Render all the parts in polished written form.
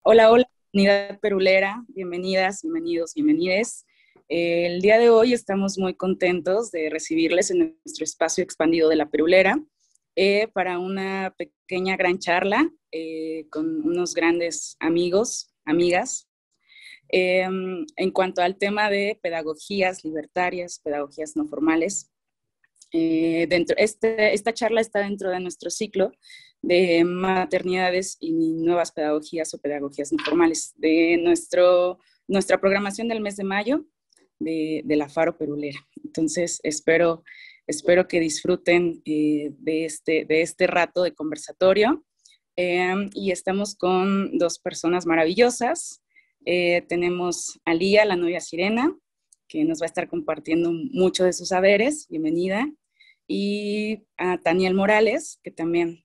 Hola, hola, comunidad perulera, bienvenidas, bienvenidos, bienvenides. El día de hoy estamos muy contentos de recibirles en nuestro espacio expandido de la Perulera para una pequeña gran charla con unos grandes amigos, amigas, en cuanto al tema de pedagogías libertarias, pedagogías no formales. Esta charla está dentro de nuestro ciclo de maternidades y nuevas pedagogías o pedagogías informales de nuestra programación del mes de mayo de la Faro Perulera. Entonces, espero que disfruten de este rato de conversatorio. Y estamos con dos personas maravillosas. Tenemos a Lía, la novia Sirena, que nos va a estar compartiendo mucho de sus saberes. Bienvenida. Y a Taniel Morales, que también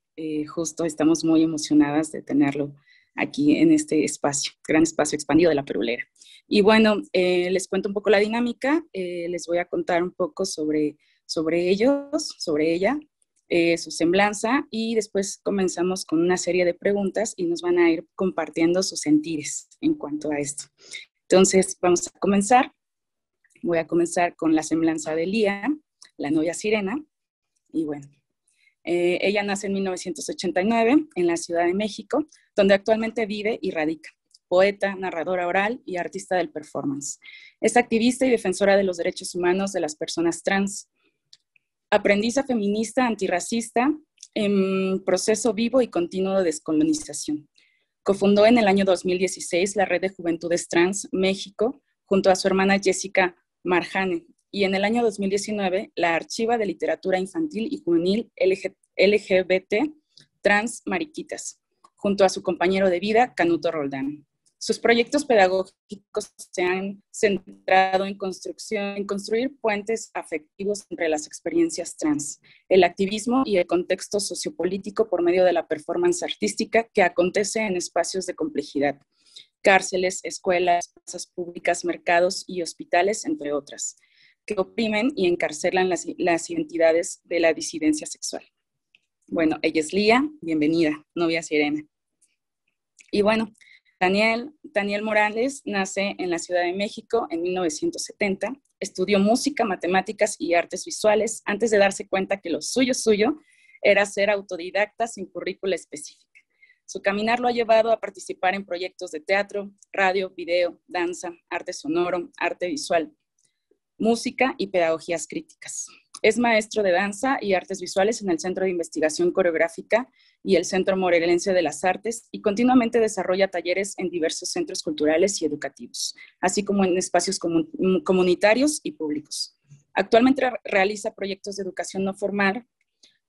justo estamos muy emocionadas de tenerlo aquí en este espacio, gran espacio expandido de la Perulera. Y bueno, les cuento un poco la dinámica, les voy a contar un poco sobre ellos, sobre ella, su semblanza, y después comenzamos con una serie de preguntas y nos van a ir compartiendo sus sentires en cuanto a esto. Entonces, vamos a comenzar. Voy a comenzar con la semblanza de Lía, la novia Sirena. Y bueno, ella nace en 1989 en la Ciudad de México, donde actualmente vive y radica. Poeta, narradora oral y artista del performance. Es activista y defensora de los derechos humanos de las personas trans. Aprendiza feminista antirracista en proceso vivo y continuo de descolonización. Cofundó en el año 2016 la Red de Juventudes Trans México junto a su hermana Jessica Marjane, y en el año 2019 la Archiva de Literatura Infantil y Juvenil LGBT Trans Mariquitas, junto a su compañero de vida, Canuto Roldán. Sus proyectos pedagógicos se han centrado en construir puentes afectivos entre las experiencias trans, el activismo y el contexto sociopolítico por medio de la performance artística que acontece en espacios de complejidad, cárceles, escuelas, plazas públicas, mercados y hospitales, entre otras, que oprimen y encarcelan las identidades de la disidencia sexual. Bueno, ella es Lía, bienvenida, novia Sirena. Y bueno, Daniel Morales nace en la Ciudad de México en 1970, estudió música, matemáticas y artes visuales antes de darse cuenta que lo suyo era ser autodidacta sin currícula específica. Su caminar lo ha llevado a participar en proyectos de teatro, radio, video, danza, arte sonoro, arte visual, música y pedagogías críticas. Es maestro de danza y artes visuales en el Centro de Investigación Coreográfica y el Centro Morelense de las Artes, y continuamente desarrolla talleres en diversos centros culturales y educativos, así como en espacios comunitarios y públicos. Actualmente realiza proyectos de educación no formal,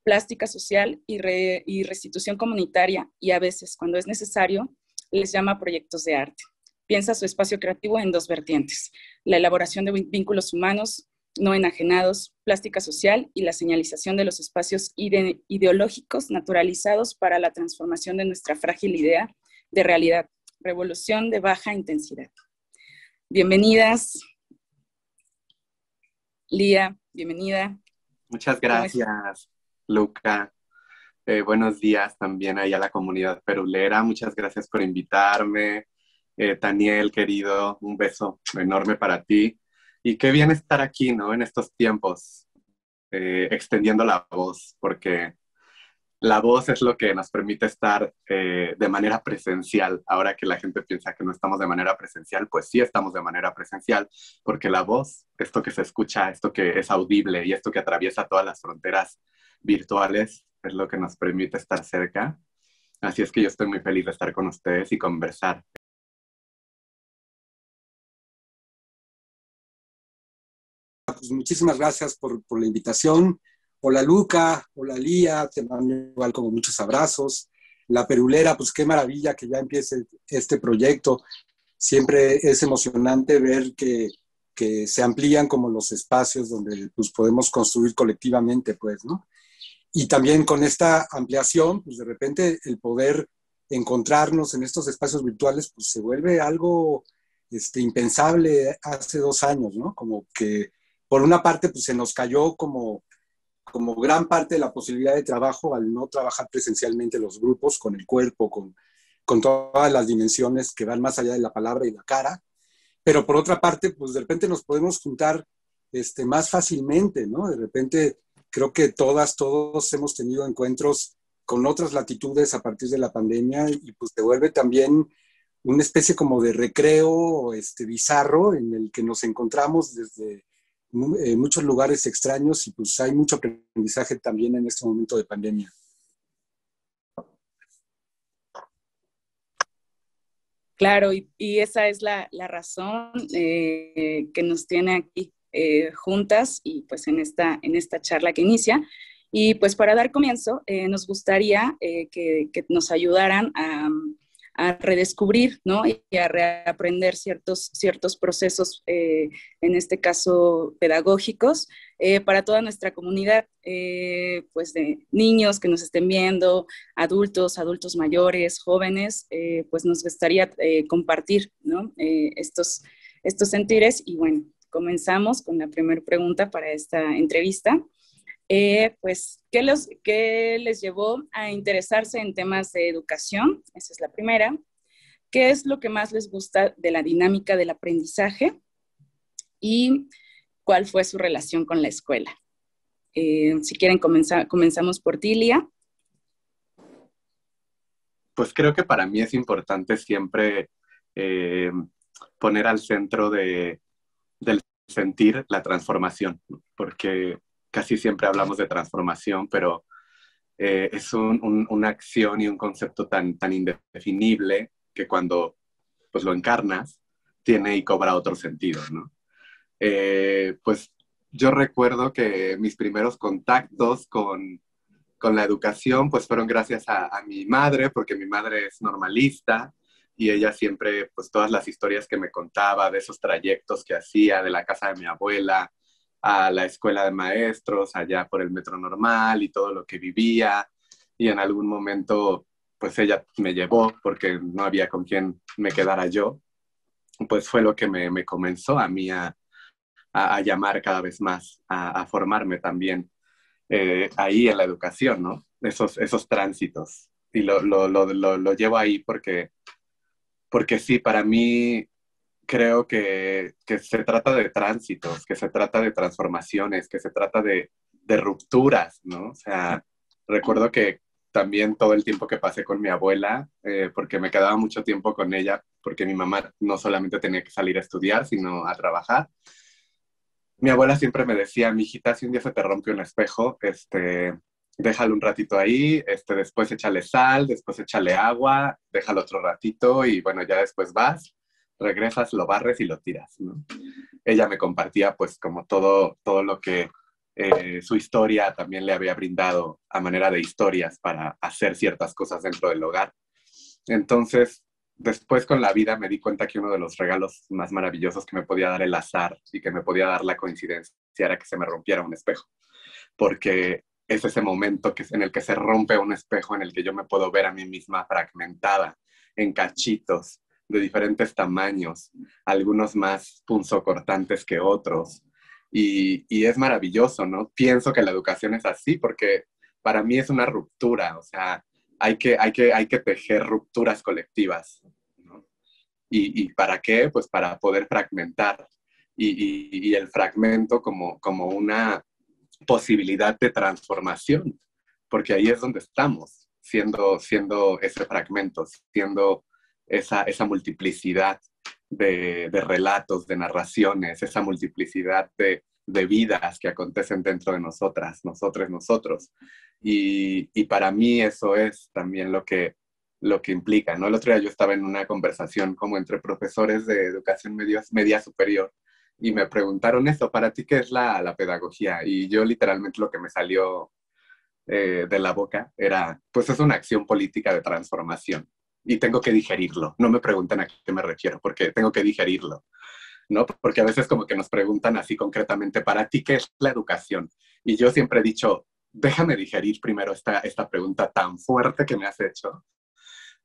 plástica social y restitución comunitaria, y a veces, cuando es necesario, les llama proyectos de arte. Piensa su espacio creativo en dos vertientes: la elaboración de vínculos humanos no enajenados, plástica social y la señalización de los espacios ideológicos naturalizados para la transformación de nuestra frágil idea de realidad, revolución de baja intensidad. Bienvenidas. Lía, bienvenida. Muchas gracias, Luca. Buenos días también ahí a la comunidad perulera. Muchas gracias por invitarme. Daniel, querido, un beso enorme para ti. Y qué bien estar aquí, ¿no? En estos tiempos. extendiendo la voz, porque la voz es lo que nos permite estar de manera presencial. Ahora que la gente piensa que no estamos de manera presencial, pues sí estamos de manera presencial, porque la voz, esto que se escucha, esto que es audible y esto que atraviesa todas las fronteras virtuales, es lo que nos permite estar cerca. Así es que yo estoy muy feliz de estar con ustedes y conversar. Pues muchísimas gracias por la invitación. Hola Luca, hola Lía, te mando igual como muchos abrazos. La Perulera, pues qué maravilla que ya empiece este proyecto. Siempre es emocionante ver que se amplían como los espacios donde pues podemos construir colectivamente, pues, ¿no? Y también con esta ampliación, pues de repente el poder encontrarnos en estos espacios virtuales, pues se vuelve algo impensable hace 2 años, ¿no? Como que por una parte, pues se nos cayó como gran parte de la posibilidad de trabajo al no trabajar presencialmente los grupos con el cuerpo, con todas las dimensiones que van más allá de la palabra y la cara. Pero por otra parte, pues de repente nos podemos juntar más fácilmente, ¿no? De repente creo que todos hemos tenido encuentros con otras latitudes a partir de la pandemia y pues te vuelve también una especie como de recreo bizarro en el que nos encontramos desde muchos lugares extraños y pues hay mucho aprendizaje también en este momento de pandemia. Claro, y esa es la razón que nos tiene aquí juntas y pues en esta charla que inicia. Y pues para dar comienzo, nos gustaría que nos ayudaran a redescubrir, ¿no? Y a reaprender ciertos procesos, en este caso pedagógicos, para toda nuestra comunidad, pues de niños que nos estén viendo, adultos mayores, jóvenes, pues nos gustaría compartir, ¿no? Estos sentires. Y bueno, comenzamos con la primera pregunta para esta entrevista. Pues, ¿qué les llevó a interesarse en temas de educación? Esa es la primera. ¿Qué es lo que más les gusta de la dinámica del aprendizaje? ¿Y cuál fue su relación con la escuela? Si quieren, comenzamos por ti, Lía. Pues creo que para mí es importante siempre eh, poner al centro del sentir la transformación, porque casi siempre hablamos de transformación, pero es una acción y un concepto tan indefinible que cuando pues, lo encarnas, tiene y cobra otro sentido, ¿no? Pues yo recuerdo que mis primeros contactos con la educación pues fueron gracias a mi madre, porque mi madre es normalista y ella siempre, pues todas las historias que me contaba de esos trayectos que hacía de la casa de mi abuela a la escuela de maestros, allá por el metro normal y todo lo que vivía. Y en algún momento, pues ella me llevó porque no había con quién me quedara yo. Pues fue lo que me comenzó a mí a llamar cada vez más, a formarme también ahí en la educación, ¿no? Esos tránsitos. Y lo llevo ahí porque sí, para mí creo que se trata de tránsitos, que se trata de transformaciones, que se trata de rupturas, ¿no? O sea, recuerdo que también todo el tiempo que pasé con mi abuela, porque me quedaba mucho tiempo con ella, porque mi mamá no solamente tenía que salir a estudiar, sino a trabajar. Mi abuela siempre me decía, mijita, si un día se te rompe un espejo, déjalo un ratito ahí, después échale sal, después échale agua, déjalo otro ratito y bueno, ya después vas, regresas, lo barres y lo tiras, ¿no? Ella me compartía pues como todo lo que su historia también le había brindado a manera de historias para hacer ciertas cosas dentro del hogar. Entonces, después con la vida me di cuenta que uno de los regalos más maravillosos que me podía dar el azar y que me podía dar la coincidencia era que se me rompiera un espejo, porque es ese momento en el que se rompe un espejo, en el que yo me puedo ver a mí misma fragmentada en cachitos de diferentes tamaños, algunos más punzocortantes que otros. Y es maravilloso, ¿no? Pienso que la educación es así porque para mí es una ruptura, o sea, hay que tejer rupturas colectivas, ¿no? ¿Y para qué? Pues para poder fragmentar. Y el fragmento como una posibilidad de transformación, porque ahí es donde estamos, siendo ese fragmento, siendo esa multiplicidad de relatos, de narraciones, esa multiplicidad de vidas que acontecen dentro de nosotras, nosotros. Y para mí eso es también lo que implica, ¿no? El otro día yo estaba en una conversación como entre profesores de educación media superior y me preguntaron eso, ¿para ti qué es la pedagogía? Y yo literalmente lo que me salió de la boca era, pues es una acción política de transformación y tengo que digerirlo. No me pregunten a qué me refiero, porque tengo que digerirlo, ¿no? Porque a veces como que nos preguntan así concretamente, ¿para ti qué es la educación? Y yo siempre he dicho, déjame digerir primero esta pregunta tan fuerte que me has hecho.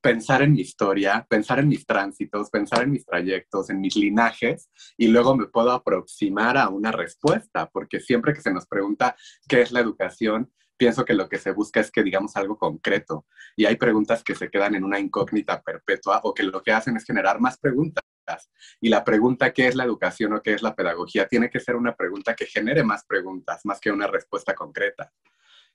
Pensar en mi historia, pensar en mis tránsitos, pensar en mis trayectos, en mis linajes, y luego me puedo aproximar a una respuesta, porque siempre que se nos pregunta qué es la educación, pienso que lo que se busca es que digamos algo concreto, y hay preguntas que se quedan en una incógnita perpetua o que lo que hacen es generar más preguntas. Y la pregunta ¿qué es la educación o qué es la pedagogía? Tiene que ser una pregunta que genere más preguntas, más que una respuesta concreta,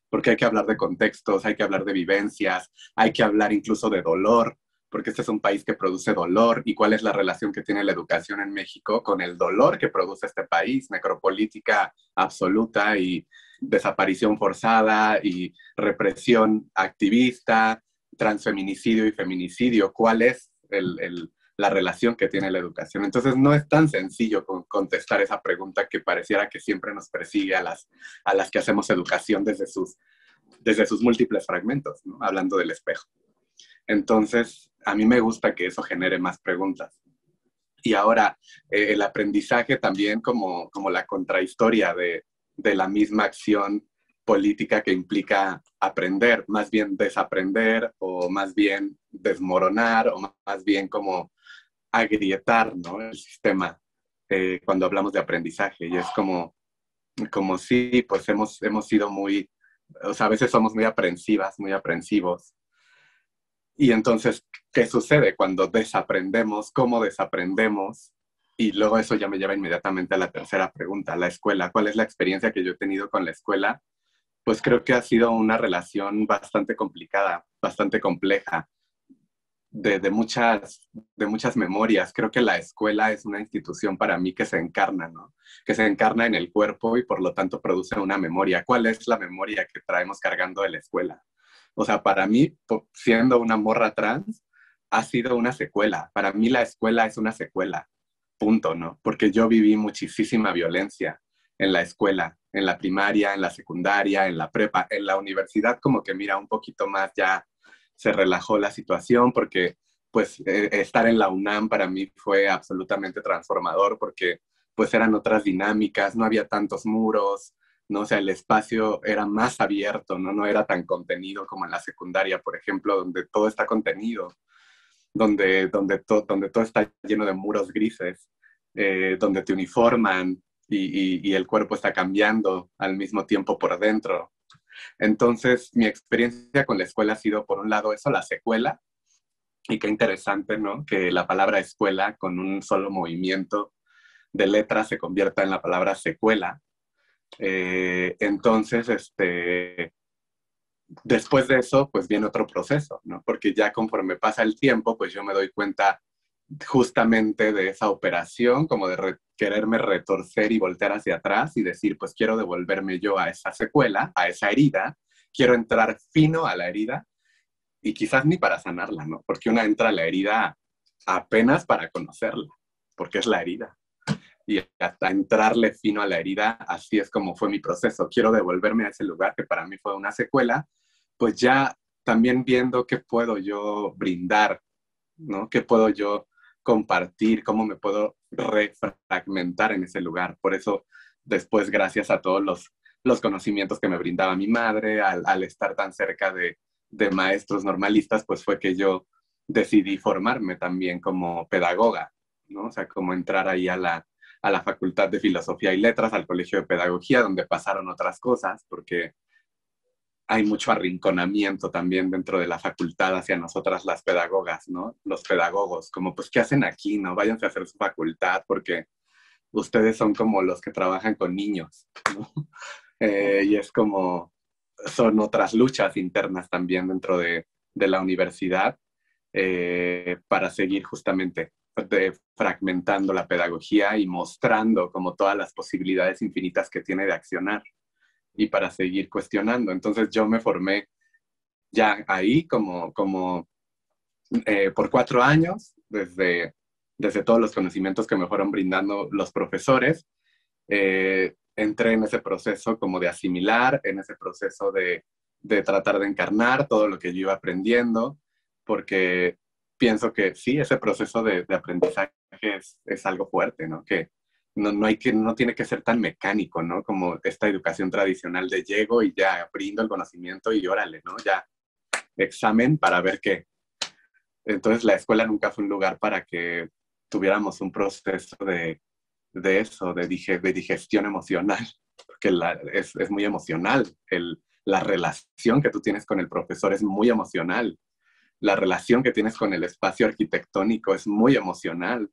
porque hay que hablar de contextos, hay que hablar de vivencias, hay que hablar incluso de dolor, porque este es un país que produce dolor, y cuál es la relación que tiene la educación en México con el dolor que produce este país, necropolítica absoluta y desaparición forzada y represión activista, transfeminicidio y feminicidio. ¿Cuál es la relación que tiene la educación? Entonces no es tan sencillo contestar esa pregunta que pareciera que siempre nos persigue a las que hacemos educación desde sus múltiples fragmentos, ¿no? Hablando del espejo. Entonces, a mí me gusta que eso genere más preguntas. Y ahora, el aprendizaje también como la contrahistoria de la misma acción política que implica aprender, más bien desaprender, o más bien desmoronar, o más bien como agrietar, ¿no? El sistema cuando hablamos de aprendizaje. Y es como sí, pues hemos sido muy, o sea, a veces somos muy aprensivas, muy aprensivos. Y entonces, ¿qué sucede cuando desaprendemos? ¿Cómo desaprendemos? Y luego eso ya me lleva inmediatamente a la tercera pregunta, la escuela. ¿Cuál es la experiencia que yo he tenido con la escuela? Pues creo que ha sido una relación bastante complicada, bastante compleja, de muchas memorias. Creo que la escuela es una institución para mí que se encarna, ¿no? Que se encarna en el cuerpo y por lo tanto produce una memoria. ¿Cuál es la memoria que traemos cargando de la escuela? O sea, para mí, siendo una morra trans, ha sido una secuela. Para mí la escuela es una secuela, punto, ¿no? Porque yo viví muchísima violencia en la escuela, en la primaria, en la secundaria, en la prepa, en la universidad, como que mira, un poquito más ya se relajó la situación, porque pues estar en la UNAM para mí fue absolutamente transformador, porque pues eran otras dinámicas, no había tantos muros, ¿no? O sea, el espacio era más abierto, ¿no? No era tan contenido como en la secundaria, por ejemplo, donde todo está contenido, donde todo está lleno de muros grises, donde te uniforman y el cuerpo está cambiando al mismo tiempo por dentro. Entonces, mi experiencia con la escuela ha sido, por un lado, eso, la secuela, y qué interesante, ¿no? Que la palabra escuela, con un solo movimiento de letras, se convierta en la palabra secuela. Entonces, después de eso, pues viene otro proceso, ¿no? Porque ya conforme pasa el tiempo, pues yo me doy cuenta justamente de esa operación, como de quererme retorcer y voltear hacia atrás y decir, pues quiero devolverme yo a esa secuela, a esa herida, quiero entrar fino a la herida y quizás ni para sanarla, ¿no? Porque una entra a la herida apenas para conocerla, porque es la herida. Y hasta entrarle fino a la herida, así es como fue mi proceso. Quiero devolverme a ese lugar que para mí fue una secuela, pues ya también viendo qué puedo yo brindar, ¿no? ¿Qué puedo yo compartir? ¿Cómo me puedo refragmentar en ese lugar? Por eso, después, gracias a todos los conocimientos que me brindaba mi madre, al estar tan cerca de maestros normalistas, pues fue que yo decidí formarme también como pedagoga, ¿no? O sea, como entrar ahí a la Facultad de Filosofía y Letras, al Colegio de Pedagogía, donde pasaron otras cosas, porque hay mucho arrinconamiento también dentro de la facultad hacia nosotras las pedagogas, ¿no? Los pedagogos, como pues, ¿qué hacen aquí? No, váyanse a hacer su facultad porque ustedes son como los que trabajan con niños, ¿no? Y es como, son otras luchas internas también dentro de la universidad para seguir justamente fragmentando la pedagogía y mostrando como todas las posibilidades infinitas que tiene de accionar y para seguir cuestionando. Entonces yo me formé ya ahí como por 4 años, desde todos los conocimientos que me fueron brindando los profesores. Entré en ese proceso como de asimilar, en ese proceso de tratar de encarnar todo lo que yo iba aprendiendo, porque pienso que sí, ese proceso de aprendizaje es algo fuerte, ¿no? Que no tiene que ser tan mecánico, ¿no? Como esta educación tradicional de llego y ya brindo el conocimiento y órale, ¿no? Ya examen para ver qué. Entonces la escuela nunca fue un lugar para que tuviéramos un proceso de eso, de digestión emocional, porque es muy emocional. La relación que tú tienes con el profesor es muy emocional. La relación que tienes con el espacio arquitectónico es muy emocional.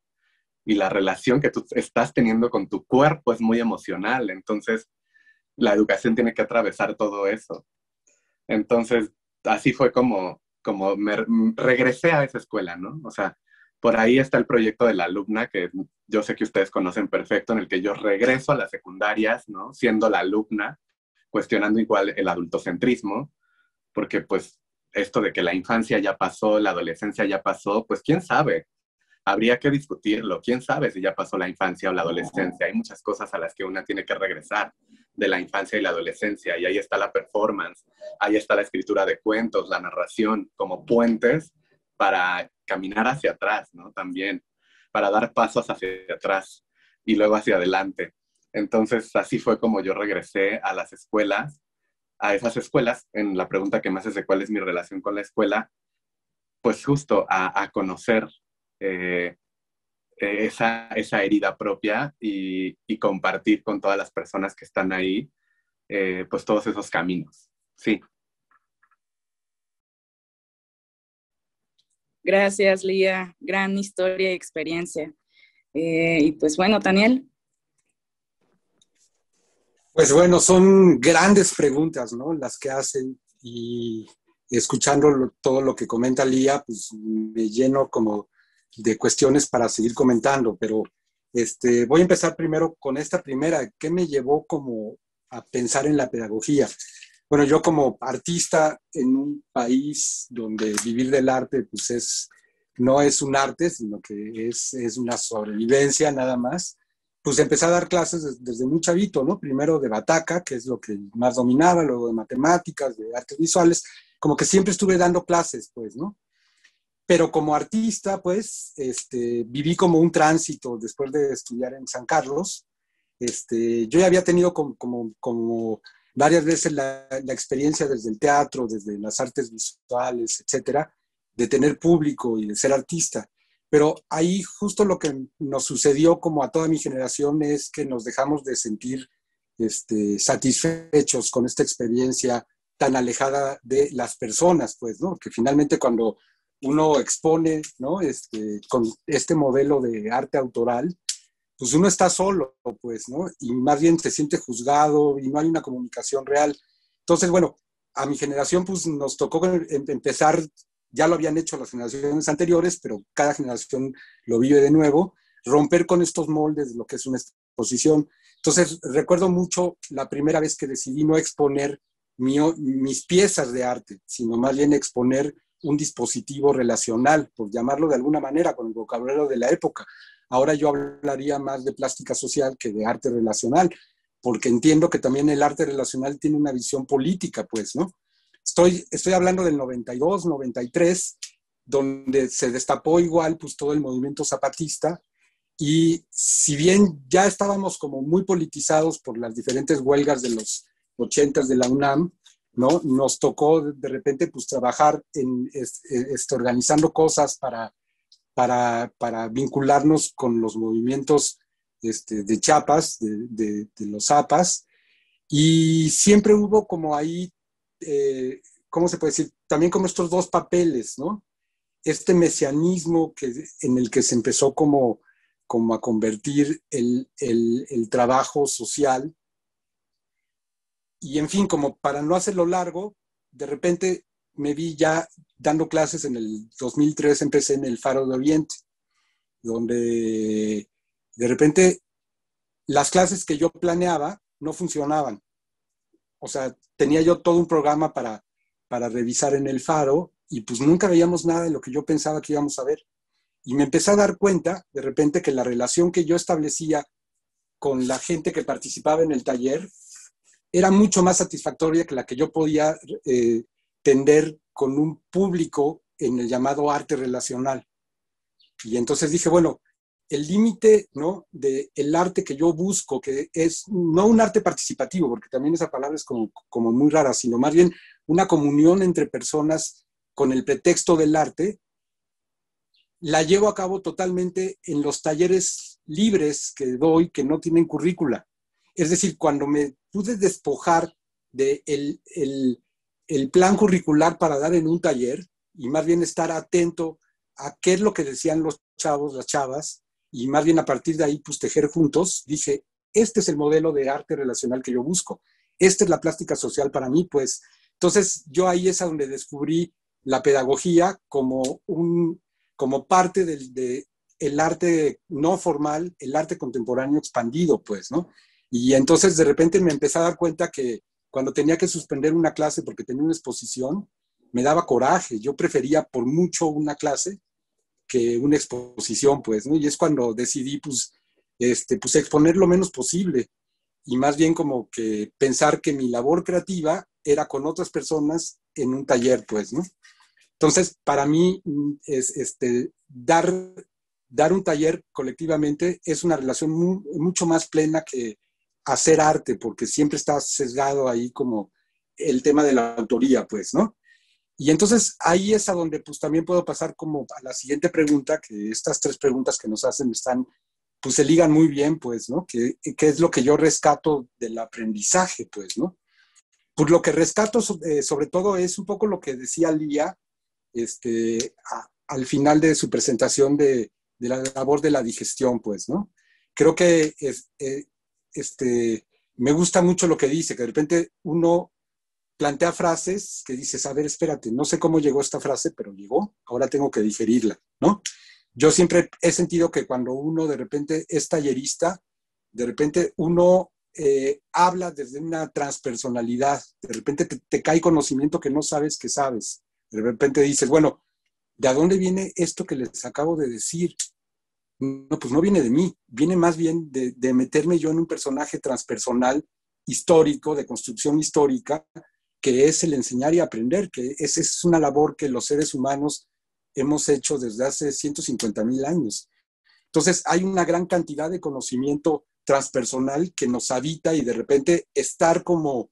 Y la relación que tú estás teniendo con tu cuerpo es muy emocional. Entonces, la educación tiene que atravesar todo eso. Entonces, así fue como regresé a esa escuela, ¿no? O sea, por ahí está el proyecto de la alumna, que yo sé que ustedes conocen perfecto, en el que yo regreso a las secundarias, ¿no? Siendo la alumna, cuestionando igual el adultocentrismo, porque pues esto de que la infancia ya pasó, la adolescencia ya pasó, pues quién sabe, habría que discutirlo. ¿Quién sabe si ya pasó la infancia o la adolescencia? Hay muchas cosas a las que una tiene que regresar de la infancia y la adolescencia. Y ahí está la performance, ahí está la escritura de cuentos, la narración, como puentes para caminar hacia atrás, ¿no? También, para dar pasos hacia atrás y luego hacia adelante. Entonces, así fue como yo regresé a las escuelas, a esas escuelas, en la pregunta que me haces de cuál es mi relación con la escuela, pues justo a conocer eh, esa herida propia y compartir con todas las personas que están ahí, pues todos esos caminos. Sí. Gracias, Lía. Gran historia y experiencia. Y pues bueno, Daniel. Pues bueno, son grandes preguntas, ¿no? Las que hacen y escuchando todo lo que comenta Lía, pues me lleno como de cuestiones para seguir comentando, pero voy a empezar primero con esta primera. ¿Qué me llevó como a pensar en la pedagogía? Bueno, yo como artista en un país donde vivir del arte pues no es un arte, sino que es una sobrevivencia nada más, pues empecé a dar clases desde muy chavito, ¿no? Primero de bataca, que es lo que más dominaba, luego de matemáticas, de artes visuales, como que siempre estuve dando clases, pues, ¿no? Pero como artista, pues, viví como un tránsito después de estudiar en San Carlos. Yo ya había tenido como varias veces la experiencia desde el teatro, desde las artes visuales, etcétera, de tener público y de ser artista. Pero ahí justo lo que nos sucedió como a toda mi generación es que nos dejamos de sentir satisfechos con esta experiencia tan alejada de las personas, pues, ¿no? Que finalmente cuando uno expone, ¿no? Con este modelo de arte autoral, pues uno está solo, pues, ¿no? Y más bien se siente juzgado y no hay una comunicación real. Entonces, bueno, a mi generación, pues nos tocó empezar, ya lo habían hecho las generaciones anteriores, pero cada generación lo vive de nuevo, romper con estos moldes de lo que es una exposición. Entonces, recuerdo mucho la primera vez que decidí no exponer mis piezas de arte, sino más bien exponer un dispositivo relacional, por llamarlo de alguna manera, con el vocabulario de la época. Ahora yo hablaría más de plástica social que de arte relacional, porque entiendo que también el arte relacional tiene una visión política, pues, ¿no? Estoy hablando del 92, 93, donde se destapó igual pues todo el movimiento zapatista, y si bien ya estábamos como muy politizados por las diferentes huelgas de los 80s de la UNAM, ¿no? Nos tocó de repente pues trabajar organizando cosas para vincularnos con los movimientos de Chiapas, de los Zapas, y siempre hubo como ahí, ¿cómo se puede decir? También como estos dos papeles, ¿no? Este mesianismo en el que se empezó como a convertir el trabajo social, y en fin, como para no hacerlo largo, de repente me vi ya dando clases en el 2003, empecé en el Faro de Oriente, donde de repente las clases que yo planeaba no funcionaban. O sea, tenía yo todo un programa para revisar en el Faro y pues nunca veíamos nada de lo que yo pensaba que íbamos a ver. Y me empecé a dar cuenta de repente que la relación que yo establecía con la gente que participaba en el taller era mucho más satisfactoria que la que yo podía tender con un público en el llamado arte relacional. Y entonces dije, bueno, el límite, ¿no?, del arte que yo busco, que es no un arte participativo, porque también esa palabra es como muy rara, sino más bien una comunión entre personas con el pretexto del arte, la llevo a cabo totalmente en los talleres libres que doy, que no tienen currícula. Es decir, cuando me pude despojar del el plan curricular para dar en un taller, y más bien estar atento a qué es lo que decían los chavos, las chavas, y más bien a partir de ahí, pues tejer juntos, dije, este es el modelo de arte relacional que yo busco. Esta es la plástica social para mí, pues. Entonces, yo ahí es a donde descubrí la pedagogía como parte del arte no formal, el arte contemporáneo expandido, pues, ¿no? Y entonces de repente me empecé a dar cuenta que cuando tenía que suspender una clase porque tenía una exposición, me daba coraje. Yo prefería por mucho una clase que una exposición, pues, ¿no? Y es cuando decidí, pues, pues exponer lo menos posible y más bien como que pensar que mi labor creativa era con otras personas en un taller, pues, ¿no? Entonces, para mí, dar un taller colectivamente es una relación mucho más plena que hacer arte, porque siempre está sesgado ahí como el tema de la autoría, pues, ¿no? Y entonces ahí es a donde pues también puedo pasar como a la siguiente pregunta, que estas tres preguntas que nos hacen pues se ligan muy bien, pues, ¿no? ¿Qué es lo que yo rescato del aprendizaje, pues, ¿no? Pues lo que rescato sobre todo es un poco lo que decía Lía, al final de su presentación de la labor de la digestión, pues, ¿no? Creo que me gusta mucho lo que dice, que de repente uno plantea frases que dices, a ver, espérate, no sé cómo llegó esta frase, pero llegó, ahora tengo que digerirla, ¿no? Yo siempre he sentido que cuando uno de repente es tallerista, de repente uno habla desde una transpersonalidad, de repente te cae conocimiento que no sabes que sabes, de repente dices, bueno, ¿de dónde viene esto que les acabo de decir? No, pues no viene de mí, viene más bien de meterme yo en un personaje transpersonal histórico, de construcción histórica, que es el enseñar y aprender, que es una labor que los seres humanos hemos hecho desde hace 150,000 años. Entonces hay una gran cantidad de conocimiento transpersonal que nos habita y de repente estar como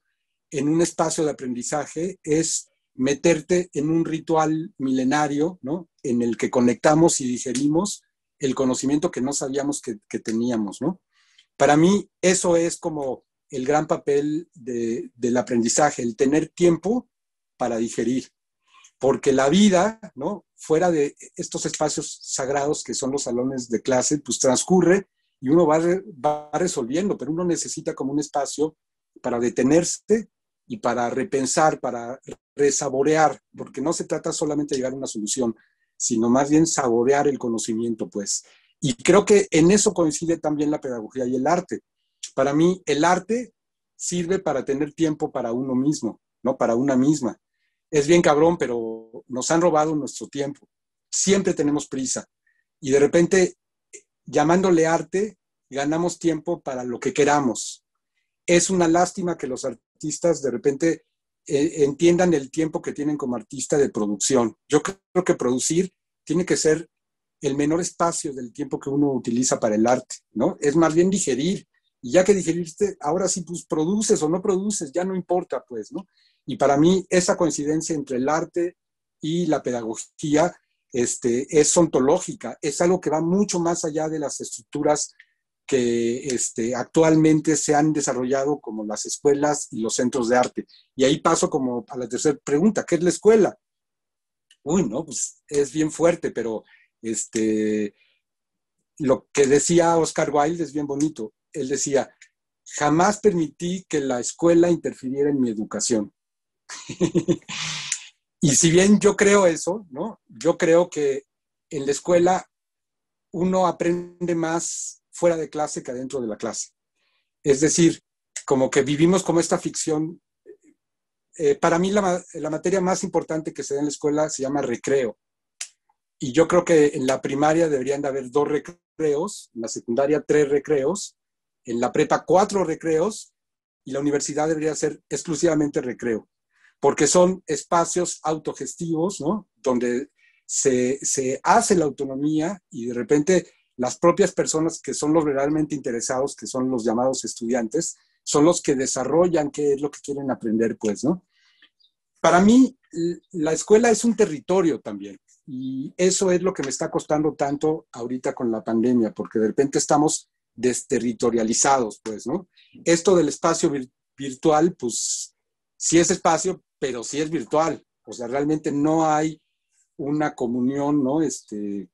en un espacio de aprendizaje es meterte en un ritual milenario, ¿no?, en el que conectamos y digerimos el conocimiento que no sabíamos que teníamos, ¿no? Para mí eso es como el gran papel del aprendizaje, el tener tiempo para digerir, porque la vida, ¿no?, fuera de estos espacios sagrados que son los salones de clase, pues transcurre y uno va resolviendo, pero uno necesita como un espacio para detenerse y para repensar, para resaborear, porque no se trata solamente de llegar a una solución, sino más bien saborear el conocimiento, pues. Y creo que en eso coincide también la pedagogía y el arte. Para mí, el arte sirve para tener tiempo para uno mismo, ¿no? Para una misma. Es bien cabrón, pero nos han robado nuestro tiempo. Siempre tenemos prisa. Y de repente, llamándole arte, ganamos tiempo para lo que queramos. Es una lástima que los artistas de repente entiendan el tiempo que tienen como artista de producción. Yo creo que producir tiene que ser el menor espacio del tiempo que uno utiliza para el arte, ¿no? Es más bien digerir. Y ya que digeriste, ahora sí, pues produces o no produces, ya no importa, pues, ¿no? Y para mí esa coincidencia entre el arte y la pedagogía es ontológica, es algo que va mucho más allá de las estructuras que actualmente se han desarrollado como las escuelas y los centros de arte. Y ahí paso como a la tercera pregunta, ¿qué es la escuela? Uy, no, pues es bien fuerte, pero lo que decía Oscar Wilde es bien bonito. Él decía, jamás permití que la escuela interfiriera en mi educación. Y si bien yo creo eso, ¿no? Yo creo que en la escuela uno aprende más fuera de clase que adentro de la clase. Es decir, como que vivimos como esta ficción. Para mí la materia más importante que se da en la escuela se llama recreo. Y yo creo que en la primaria deberían de haber 2 recreos, en la secundaria 3 recreos, en la prepa 4 recreos, y la universidad debería ser exclusivamente recreo, porque son espacios autogestivos, ¿no? Donde se hace la autonomía y de repente las propias personas que son los realmente interesados, que son los llamados estudiantes, son los que desarrollan qué es lo que quieren aprender, pues, ¿no? Para mí, la escuela es un territorio también, y eso es lo que me está costando tanto ahorita con la pandemia, porque de repente estamos desterritorializados, pues, ¿no? Esto del espacio virtual, pues, sí es espacio, pero sí es virtual. O sea, realmente no hay una comunión, ¿no?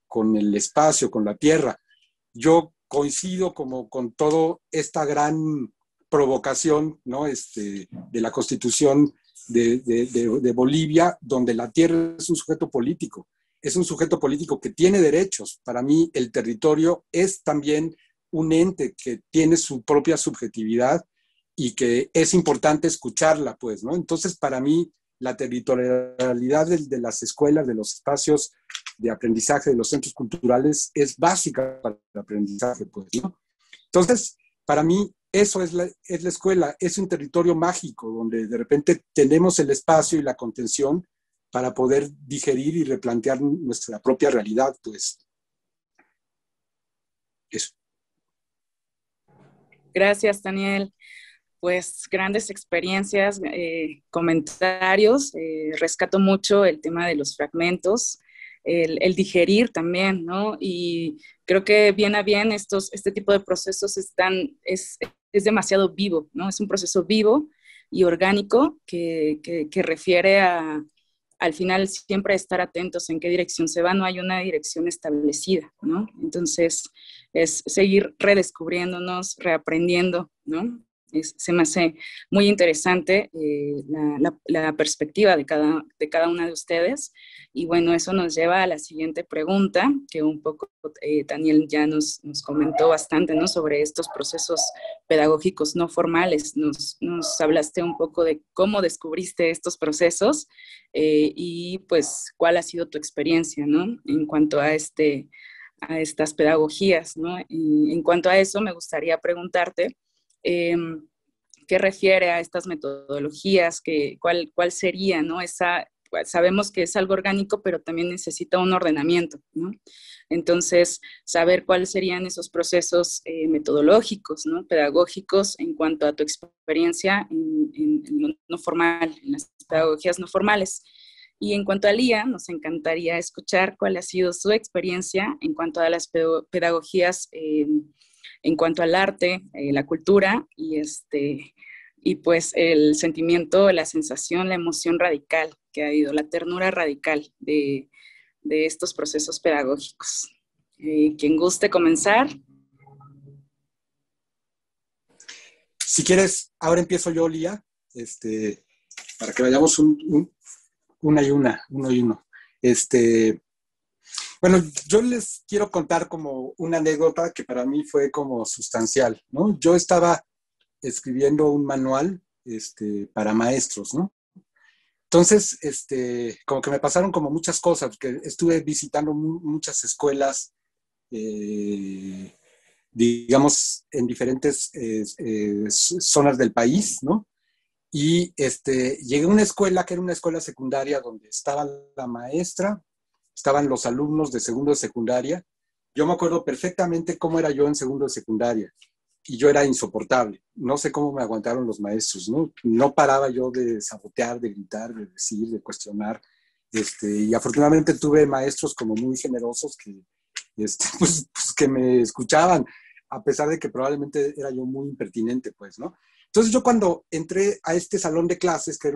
Con el espacio, con la tierra. Yo coincido como con toda esta gran provocación, ¿no? De la Constitución de Bolivia, donde la tierra es un sujeto político. Es un sujeto político que tiene derechos. Para mí, el territorio es también un ente que tiene su propia subjetividad y que es importante escucharla, pues, ¿no? Entonces, para mí, la territorialidad de las escuelas, de los espacios de aprendizaje, de los centros culturales, es básica para el aprendizaje, pues, ¿no? Entonces, para mí, eso es la escuela, es un territorio mágico donde de repente tenemos el espacio y la contención para poder digerir y replantear nuestra propia realidad, pues. Eso. Gracias, Daniel. Pues grandes experiencias, comentarios. Rescato mucho el tema de los fragmentos, el digerir también, ¿no? Y creo que bien a bien este tipo de procesos es demasiado vivo, ¿no? Es un proceso vivo y orgánico que refiere al final siempre estar atentos en qué dirección se va, no hay una dirección establecida, ¿no? Entonces es seguir redescubriéndonos, reaprendiendo, ¿no? Se me hace muy interesante la perspectiva de cada una de ustedes. Y bueno, eso nos lleva a la siguiente pregunta, que un poco Daniel ya nos comentó bastante, ¿no? Sobre estos procesos pedagógicos no formales. Nos hablaste un poco de cómo descubriste estos procesos y pues cuál ha sido tu experiencia, ¿no? En cuanto a estas pedagogías, ¿no? Y en cuanto a eso, me gustaría preguntarte, ¿qué refiere a estas metodologías? ¿Cuál sería, ¿no? Sabemos que es algo orgánico, pero también necesita un ordenamiento, ¿no? Entonces, saber cuáles serían esos procesos metodológicos, ¿no? Pedagógicos en cuanto a tu experiencia en lo no formal, en las pedagogías no formales. Y en cuanto a Lía, nos encantaría escuchar cuál ha sido su experiencia en cuanto a las pedagogías en cuanto al arte, la cultura y pues el sentimiento, la sensación, la emoción radical que ha habido, la ternura radical de estos procesos pedagógicos. Quien guste comenzar. Si quieres, ahora empiezo yo, Lía, para que vayamos uno y uno. Bueno, yo les quiero contar como una anécdota que para mí fue como sustancial, ¿no? Yo estaba escribiendo un manual para maestros, ¿no? Entonces, como que me pasaron como muchas cosas, porque estuve visitando muchas escuelas, digamos, en diferentes zonas del país, ¿no? Y llegué a una escuela que era una escuela secundaria donde estaba la maestra, estaban los alumnos de segundo de secundaria. Yo me acuerdo perfectamente cómo era yo en segundo de secundaria y yo era insoportable. No sé cómo me aguantaron los maestros, ¿no? No paraba yo de sabotear, de gritar, de decir, de cuestionar. Y afortunadamente tuve maestros como muy generosos que, pues que me escuchaban, a pesar de que probablemente era yo muy impertinente, pues, ¿no? Entonces yo cuando entré a este salón de clases, que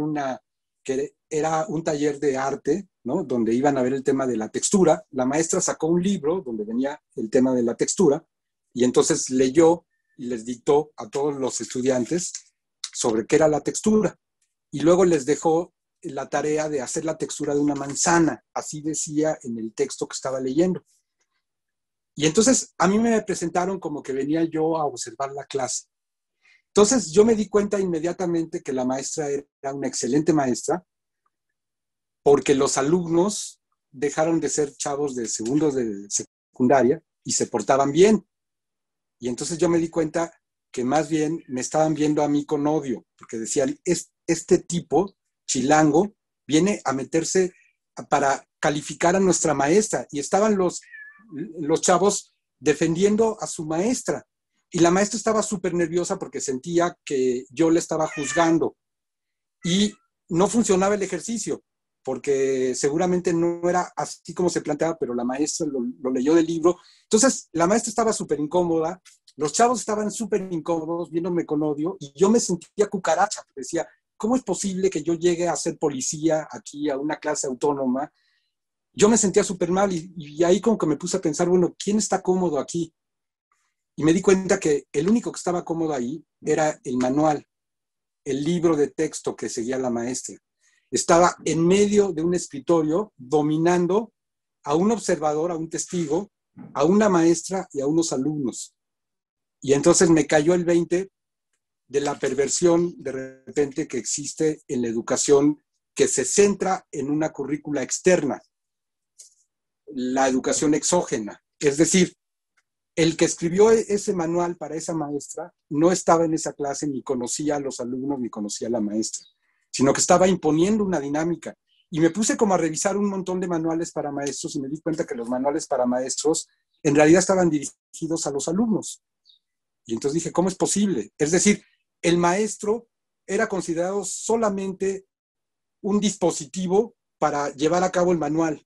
era un taller de arte, ¿no? Donde iban a ver el tema de la textura, la maestra sacó un libro donde venía el tema de la textura y entonces leyó y les dictó a todos los estudiantes sobre qué era la textura. Y luego les dejó la tarea de hacer la textura de una manzana, así decía en el texto que estaba leyendo. Y entonces a mí me presentaron como que venía yo a observar la clase. Entonces yo me di cuenta inmediatamente que la maestra era una excelente maestra, porque los alumnos dejaron de ser chavos de segundo de secundaria y se portaban bien. Y entonces yo me di cuenta que más bien me estaban viendo a mí con odio, porque decían, este tipo, chilango, viene a meterse para calificar a nuestra maestra. Y estaban los chavos defendiendo a su maestra. Y la maestra estaba súper nerviosa porque sentía que yo le estaba juzgando. Y no funcionaba el ejercicio, porque seguramente no era así como se planteaba, pero la maestra lo leyó del libro. Entonces, la maestra estaba súper incómoda, los chavos estaban súper incómodos, viéndome con odio, y yo me sentía cucaracha. Decía, ¿cómo es posible que yo llegue a ser policía aquí a una clase autónoma? Yo me sentía súper mal y ahí como que me puse a pensar, bueno, ¿quién está cómodo aquí? Y me di cuenta que el único que estaba cómodo ahí era el manual, el libro de texto que seguía la maestra. Estaba en medio de un escritorio dominando a un observador, a un testigo, a una maestra y a unos alumnos. Y entonces me cayó el 20 de la perversión de repente que existe en la educación que se centra en una currícula externa, la educación exógena. Es decir, el que escribió ese manual para esa maestra no estaba en esa clase, ni conocía a los alumnos, ni conocía a la maestra, sino que estaba imponiendo una dinámica. Y me puse como a revisar un montón de manuales para maestros y me di cuenta que los manuales para maestros en realidad estaban dirigidos a los alumnos. Y entonces dije, ¿cómo es posible? Es decir, el maestro era considerado solamente un dispositivo para llevar a cabo el manual.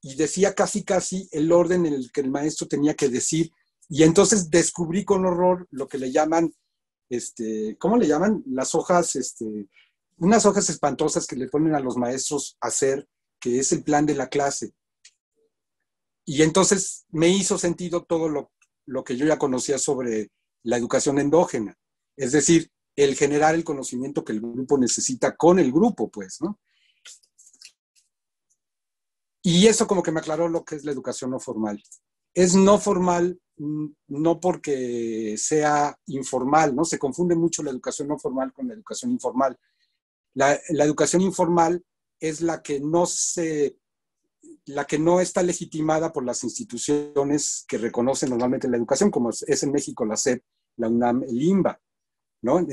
Y decía casi el orden en el que el maestro tenía que decir. Y entonces descubrí con horror lo que le llaman, ¿cómo le llaman? Las hojas, unas hojas espantosas que le ponen a los maestros a hacer, que es el plan de la clase. Y entonces me hizo sentido todo lo que yo ya conocía sobre la educación endógena. Es decir, el generar el conocimiento que el grupo necesita con el grupo, pues, ¿no? Y eso como que me aclaró lo que es la educación no formal. Es no formal no porque sea informal, ¿no? Se confunde mucho la educación no formal con la educación informal. La educación informal es la que no está legitimada por las instituciones que reconocen normalmente la educación, como es en México la SEP, la UNAM, el INBA, ¿no?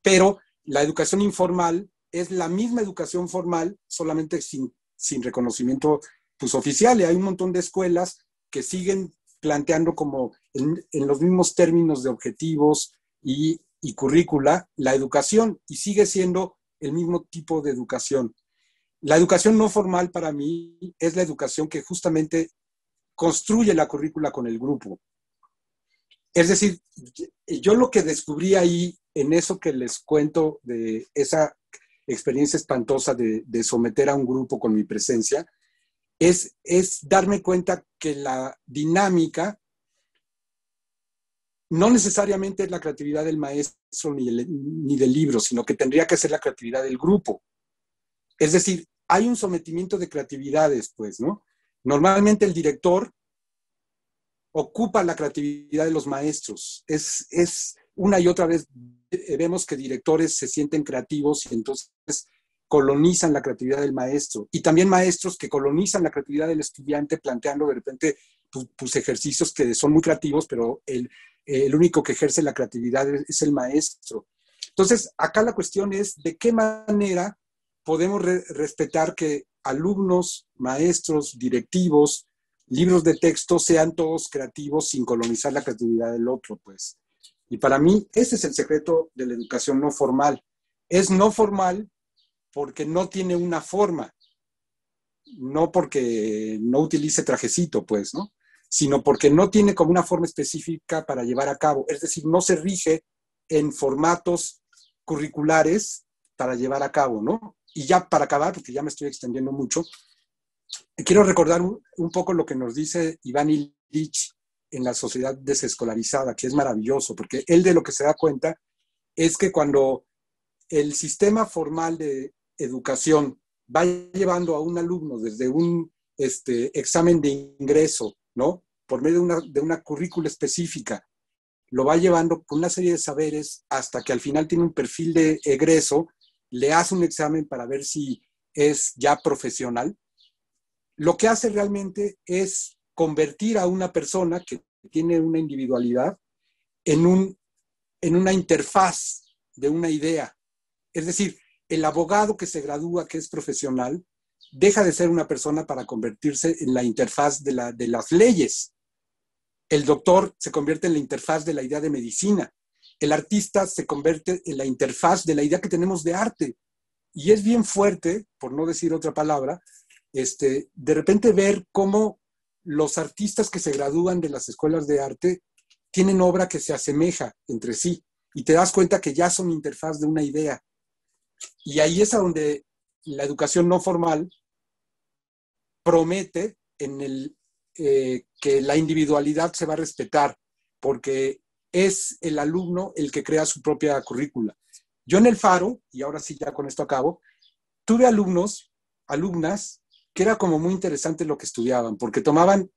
Pero la educación informal es la misma educación formal, solamente sin reconocimiento pues, oficial. Y hay un montón de escuelas que siguen planteando como en los mismos términos de objetivos y currícula la educación, y sigue siendo el mismo tipo de educación. La educación no formal para mí es la educación que justamente construye la currícula con el grupo. Es decir, yo lo que descubrí ahí, en eso que les cuento de esa experiencia espantosa de someter a un grupo con mi presencia, es darme cuenta que la dinámica no necesariamente es la creatividad del maestro ni del libro, sino que tendría que ser la creatividad del grupo. Es decir, hay un sometimiento de creatividades, pues, ¿no? Normalmente el director ocupa la creatividad de los maestros. Es una y otra vez vemos que directores se sienten creativos y entonces colonizan la creatividad del maestro. Y también maestros que colonizan la creatividad del estudiante planteando de repente pues, ejercicios que son muy creativos, pero el único que ejerce la creatividad es el maestro. Entonces, acá la cuestión es de qué manera podemos respetar que alumnos, maestros, directivos, libros de texto sean todos creativos sin colonizar la creatividad del otro, pues. Y para mí, ese es el secreto de la educación no formal. Es no formal porque no tiene una forma, no porque no utilice trajecito, pues, ¿no? Sino porque no tiene como una forma específica para llevar a cabo. Es decir, no se rige en formatos curriculares para llevar a cabo, ¿no? Y ya para acabar, porque ya me estoy extendiendo mucho, quiero recordar un poco lo que nos dice Iván Illich en la sociedad desescolarizada, que es maravilloso, porque él de lo que se da cuenta es que cuando el sistema formal de educación va llevando a un alumno desde un examen de ingreso, ¿no? Por medio de una currícula específica, lo va llevando con una serie de saberes hasta que al final tiene un perfil de egreso, le hace un examen para ver si es ya profesional. Lo que hace realmente es convertir a una persona que tiene una individualidad en una interfaz de una idea. Es decir, el abogado que se gradúa, que es profesional, deja de ser una persona para convertirse en la interfaz de las leyes. El doctor se convierte en la interfaz de la idea de medicina. El artista se convierte en la interfaz de la idea que tenemos de arte. Y es bien fuerte, por no decir otra palabra, de repente ver cómo los artistas que se gradúan de las escuelas de arte tienen obra que se asemeja entre sí. Y te das cuenta que ya son interfaz de una idea. Y ahí es a donde la educación no formal promete que la individualidad se va a respetar, porque es el alumno el que crea su propia currícula. Yo en el Faro, y ahora sí ya con esto acabo, tuve alumnas, que era como muy interesante lo que estudiaban, porque tomaban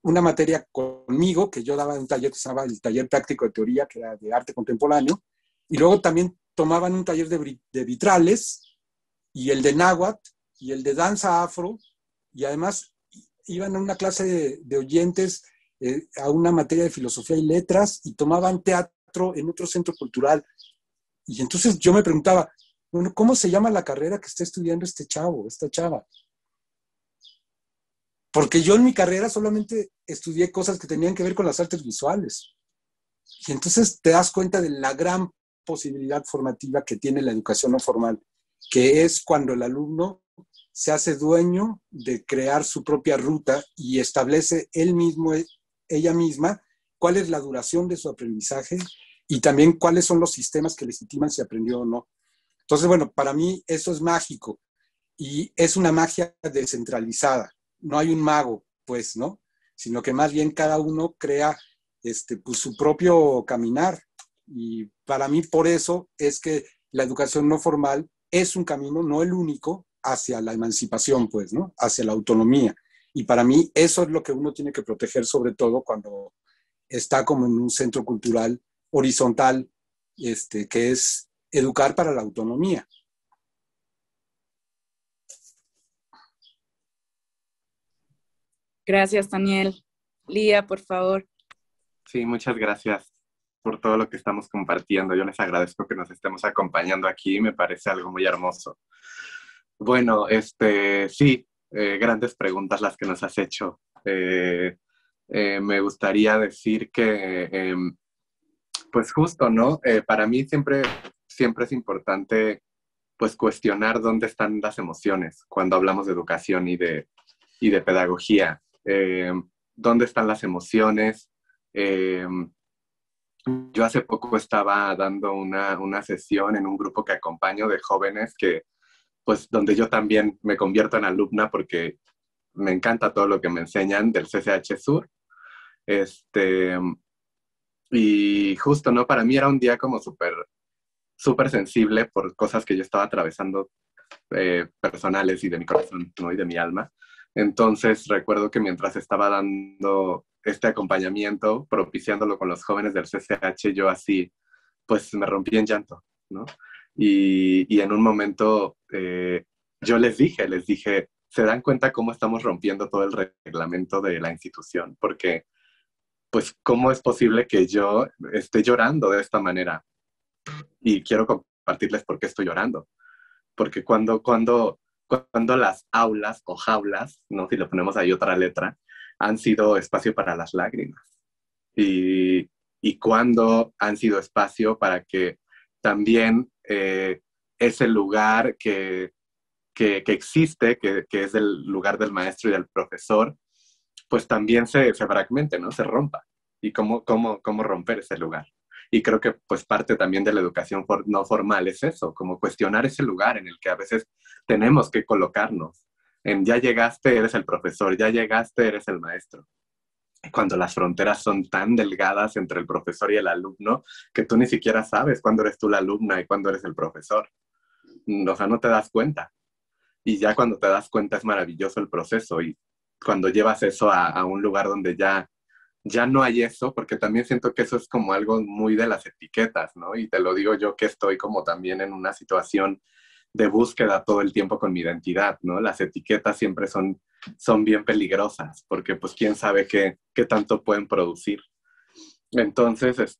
una materia conmigo, que yo daba un taller que se llamaba el taller práctico de teoría, que era de arte contemporáneo, y luego también tomaban un taller de vitrales, y el de náhuatl, y el de danza afro, y además iban a una clase de oyentes a una materia de filosofía y letras, y tomaban teatro en otro centro cultural. Y entonces yo me preguntaba, bueno, ¿cómo se llama la carrera que está estudiando este chavo, esta chava? Porque yo en mi carrera solamente estudié cosas que tenían que ver con las artes visuales. Y entonces te das cuenta de la gran posibilidad formativa que tiene la educación no formal, que es cuando el alumno se hace dueño de crear su propia ruta y establece él mismo, ella misma, cuál es la duración de su aprendizaje y también cuáles son los sistemas que legitiman si aprendió o no. Entonces, bueno, para mí eso es mágico y es una magia descentralizada. No hay un mago, pues, ¿no? Sino que más bien cada uno crea pues, su propio caminar. Y para mí por eso es que la educación no formal es un camino, no el único, hacia la emancipación, pues, ¿no? Hacia la autonomía. Y para mí eso es lo que uno tiene que proteger, sobre todo cuando está como en un centro cultural horizontal, que es educar para la autonomía. Gracias, Daniel. Lía, por favor. Sí, muchas gracias por todo lo que estamos compartiendo. Yo les agradezco que nos estemos acompañando aquí, me parece algo muy hermoso. Bueno, sí, grandes preguntas las que nos has hecho. Me gustaría decir que, pues justo, ¿no? Para mí siempre es importante, pues, cuestionar dónde están las emociones cuando hablamos de educación y de pedagogía. ¿Dónde están las emociones? Yo hace poco estaba dando una sesión en un grupo que acompaño de jóvenes pues donde yo también me convierto en alumna porque me encanta todo lo que me enseñan del CCH Sur. Y justo, ¿no? Para mí era un día como súper sensible por cosas que yo estaba atravesando personales y de mi corazón, ¿no? Y de mi alma. Entonces recuerdo que mientras estaba dando este acompañamiento, propiciándolo con los jóvenes del CCH, yo así, pues me rompí en llanto, ¿no? Y en un momento yo les dije, ¿se dan cuenta cómo estamos rompiendo todo el reglamento de la institución? Porque, pues, ¿cómo es posible que yo esté llorando de esta manera? Y quiero compartirles por qué estoy llorando. Porque cuando las aulas o jaulas, ¿no? Si le ponemos ahí otra letra, han sido espacio para las lágrimas. Y cuando han sido espacio para que también ese lugar que existe, que es el lugar del maestro y del profesor, pues también se fragmente, ¿no? Se rompa. ¿Y cómo romper ese lugar? Y creo que pues parte también de la educación no formal es eso, como cuestionar ese lugar en el que a veces tenemos que colocarnos. En ya llegaste, eres el profesor, ya llegaste, eres el maestro. cuando las fronteras son tan delgadas entre el profesor y el alumno que tú ni siquiera sabes cuándo eres tú la alumna y cuándo eres el profesor. O sea, no te das cuenta. Y ya cuando te das cuenta es maravilloso el proceso, y cuando llevas eso a un lugar donde ya no hay eso, porque también siento que eso es como algo muy de las etiquetas, ¿no? Y te lo digo yo que estoy como también en una situación de búsqueda todo el tiempo con mi identidad, ¿no? Las etiquetas siempre son bien peligrosas, porque pues quién sabe qué tanto pueden producir. Entonces,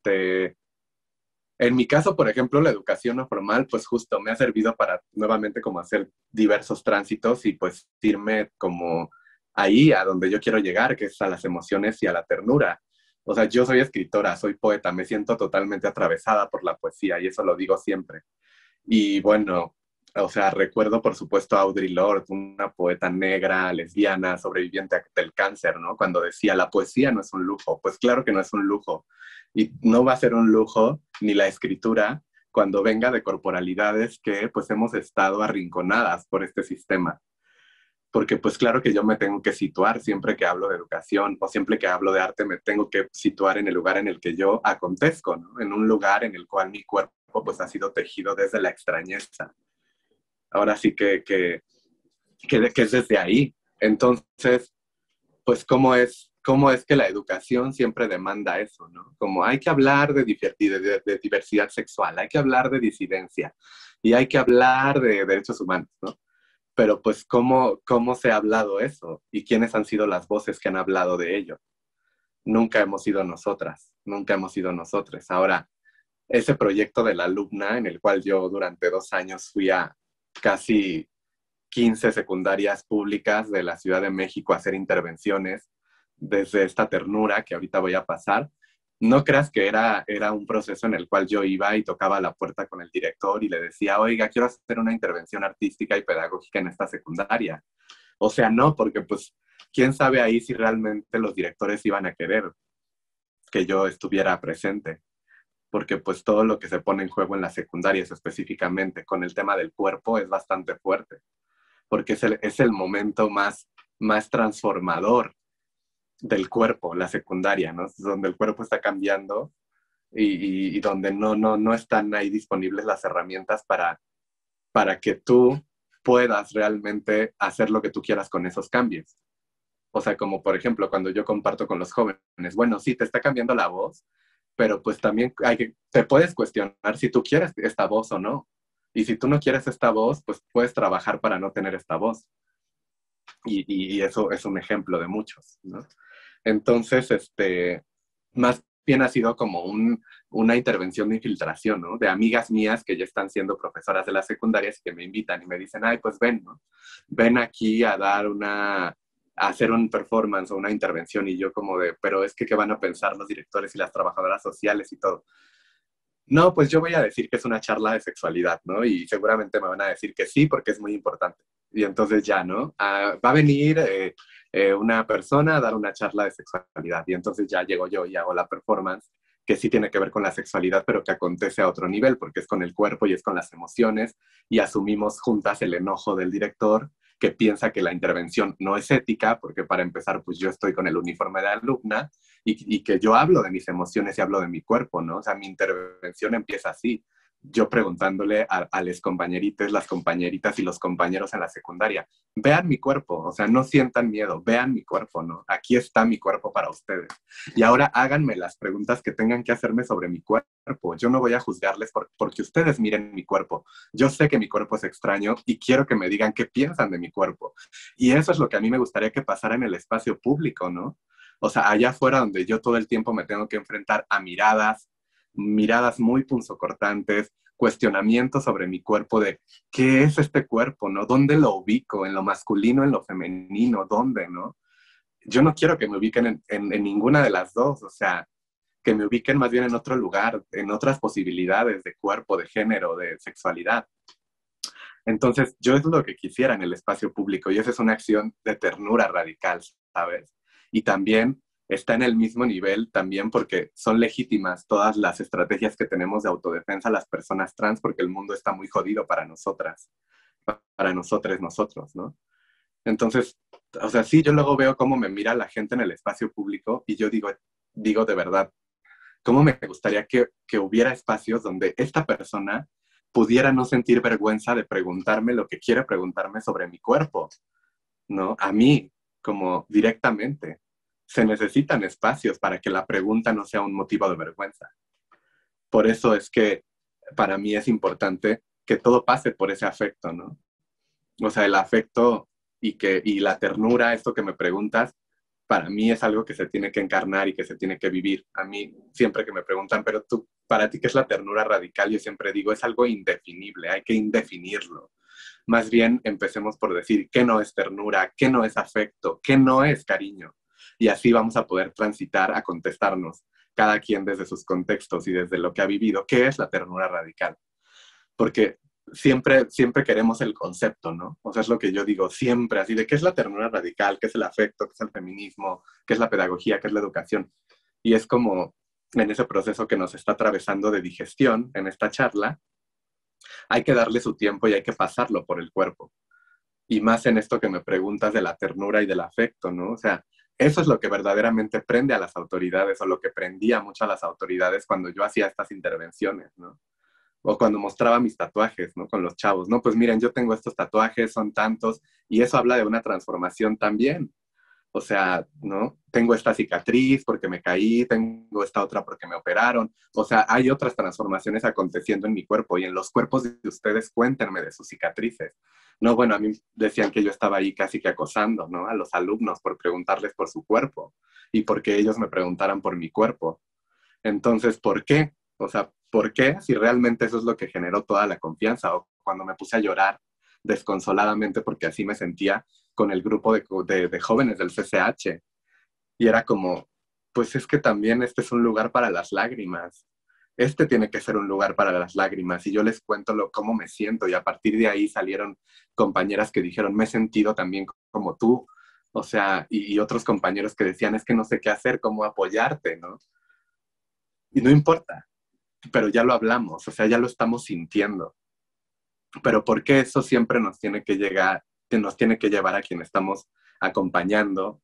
en mi caso, por ejemplo, la educación no formal, pues justo me ha servido para nuevamente como hacer diversos tránsitos y pues irme como ahí a donde yo quiero llegar, que es a las emociones y a la ternura. O sea, yo soy escritora, soy poeta, me siento totalmente atravesada por la poesía y eso lo digo siempre. Y bueno, o sea, recuerdo por supuesto a Audre Lorde, una poeta negra, lesbiana, sobreviviente del cáncer, ¿no? Cuando decía, la poesía no es un lujo. Pues claro que no es un lujo. Y no va a ser un lujo ni la escritura cuando venga de corporalidades que pues hemos estado arrinconadas por este sistema. Porque pues claro que yo me tengo que situar siempre que hablo de educación o siempre que hablo de arte, me tengo que situar en el lugar en el que yo acontezco, ¿no? En un lugar en el cual mi cuerpo pues ha sido tejido desde la extrañeza. Ahora sí que es desde ahí. Entonces, pues cómo es que la educación siempre demanda eso, ¿no? Como hay que hablar de diversidad sexual, hay que hablar de disidencia y hay que hablar de derechos humanos, ¿no? Pero pues cómo se ha hablado eso y quiénes han sido las voces que han hablado de ello. Nunca hemos sido nosotras, nunca hemos sido nosotros. Ahora, ese proyecto de la alumna en el cual yo durante 2 años fui a casi 15 secundarias públicas de la Ciudad de México a hacer intervenciones desde esta ternura que ahorita voy a pasar. No creas que era un proceso en el cual yo iba y tocaba la puerta con el director y le decía, oiga, quiero hacer una intervención artística y pedagógica en esta secundaria. O sea, no, porque pues, quién sabe ahí si realmente los directores iban a querer que yo estuviera presente, porque pues todo lo que se pone en juego en las secundarias específicamente con el tema del cuerpo es bastante fuerte, porque es el momento más transformador del cuerpo, la secundaria, ¿no? Donde el cuerpo está cambiando y donde no están ahí disponibles las herramientas para que tú puedas realmente hacer lo que tú quieras con esos cambios. O sea, como por ejemplo, cuando yo comparto con los jóvenes, bueno, sí, te está cambiando la voz, pero pues también te puedes cuestionar si tú quieres esta voz o no. Y si tú no quieres esta voz, pues puedes trabajar para no tener esta voz. Y eso es un ejemplo de muchos, ¿no? Entonces, más bien ha sido como una intervención de infiltración, ¿no? De amigas mías que ya están siendo profesoras de las secundarias que me invitan y me dicen, ay, pues ven, ¿no? Ven aquí a dar a hacer un performance o una intervención, y yo como de, pero es que ¿qué van a pensar los directores y las trabajadoras sociales y todo? No, pues yo voy a decir que es una charla de sexualidad, ¿no? Y seguramente me van a decir que sí, porque es muy importante. Y entonces ya, ¿no? Va a venir una persona a dar una charla de sexualidad. Y entonces ya llego yo y hago la performance, que sí tiene que ver con la sexualidad, pero que acontece a otro nivel, porque es con el cuerpo y es con las emociones, y asumimos juntas el enojo del director, que piensa que la intervención no es ética, porque para empezar, pues yo estoy con el uniforme de alumna, y que yo hablo de mis emociones y hablo de mi cuerpo, ¿no? O sea, mi intervención empieza así, yo preguntándole a los compañeritos, las compañeritas y los compañeros en la secundaria, vean mi cuerpo, o sea, no sientan miedo, vean mi cuerpo, ¿no? Aquí está mi cuerpo para ustedes. Y ahora háganme las preguntas que tengan que hacerme sobre mi cuerpo. Yo no voy a juzgarles porque ustedes miren mi cuerpo. Yo sé que mi cuerpo es extraño y quiero que me digan qué piensan de mi cuerpo. Y eso es lo que a mí me gustaría que pasara en el espacio público, ¿no? O sea, allá afuera donde yo todo el tiempo me tengo que enfrentar a miradas muy punzocortantes, cuestionamientos sobre mi cuerpo de qué es este cuerpo, ¿no? ¿Dónde lo ubico? ¿En lo masculino, en lo femenino? ¿Dónde, no? Yo no quiero que me ubiquen en ninguna de las dos, o sea, que me ubiquen más bien en otro lugar, en otras posibilidades de cuerpo, de género, de sexualidad. Entonces, yo es lo que quisiera en el espacio público, y esa es una acción de ternura radical, ¿sabes? Y también está en el mismo nivel también porque son legítimas todas las estrategias que tenemos de autodefensa las personas trans, porque el mundo está muy jodido para nosotras, para nosotros, ¿no? Entonces, O sea, sí, yo luego veo cómo me mira la gente en el espacio público y yo digo de verdad, ¿cómo me gustaría que hubiera espacios donde esta persona pudiera no sentir vergüenza de preguntarme lo que quiere preguntarme sobre mi cuerpo, ¿no? A mí, como directamente. Se necesitan espacios para que la pregunta no sea un motivo de vergüenza. Por eso es que para mí es importante que todo pase por ese afecto, ¿no? O sea, el afecto y la ternura, esto que me preguntas, para mí es algo que se tiene que encarnar y que se tiene que vivir. A mí, siempre que me preguntan, pero tú, para ti, ¿qué es la ternura radical? Yo siempre digo, es algo indefinible, hay que indefinirlo. Más bien, empecemos por decir qué no es ternura, qué no es afecto, qué no es cariño. Y así vamos a poder transitar a contestarnos, cada quien desde sus contextos y desde lo que ha vivido, qué es la ternura radical. Porque siempre queremos el concepto, ¿no? O sea, es lo que yo digo siempre, así de qué es la ternura radical, qué es el afecto, qué es el feminismo, qué es la pedagogía, qué es la educación. Y es como en ese proceso que nos está atravesando de digestión en esta charla, hay que darle su tiempo y hay que pasarlo por el cuerpo. Y más en esto que me preguntas de la ternura y del afecto, ¿no? O sea, eso es lo que verdaderamente prende a las autoridades o lo que prendía mucho a las autoridades cuando yo hacía estas intervenciones, ¿no? O cuando mostraba mis tatuajes, ¿no? Con los chavos, ¿no? Pues miren, yo tengo estos tatuajes, son tantos, y eso habla de una transformación también. O sea, ¿no? Tengo esta cicatriz porque me caí, tengo esta otra porque me operaron. O sea, hay otras transformaciones aconteciendo en mi cuerpo y en los cuerpos de ustedes, cuéntenme de sus cicatrices. No, bueno, a mí decían que yo estaba ahí casi que acosando, ¿no? A los alumnos por preguntarles por su cuerpo y porque ellos me preguntaran por mi cuerpo. Entonces, ¿por qué? O sea, ¿por qué si realmente eso es lo que generó toda la confianza? O cuando me puse a llorar desconsoladamente porque así me sentía con el grupo de jóvenes del CCH. Y era como, pues es que también este es un lugar para las lágrimas. Este tiene que ser un lugar para las lágrimas. Y yo les cuento cómo me siento. Y a partir de ahí salieron compañeras que dijeron, me he sentido también como tú. O sea, y otros compañeros que decían, es que no sé qué hacer, cómo apoyarte, ¿no? Y no importa, pero ya lo hablamos, o sea, ya lo estamos sintiendo. Pero ¿por qué eso siempre nos tiene que llegar, que nos tiene que llevar a quien estamos acompañando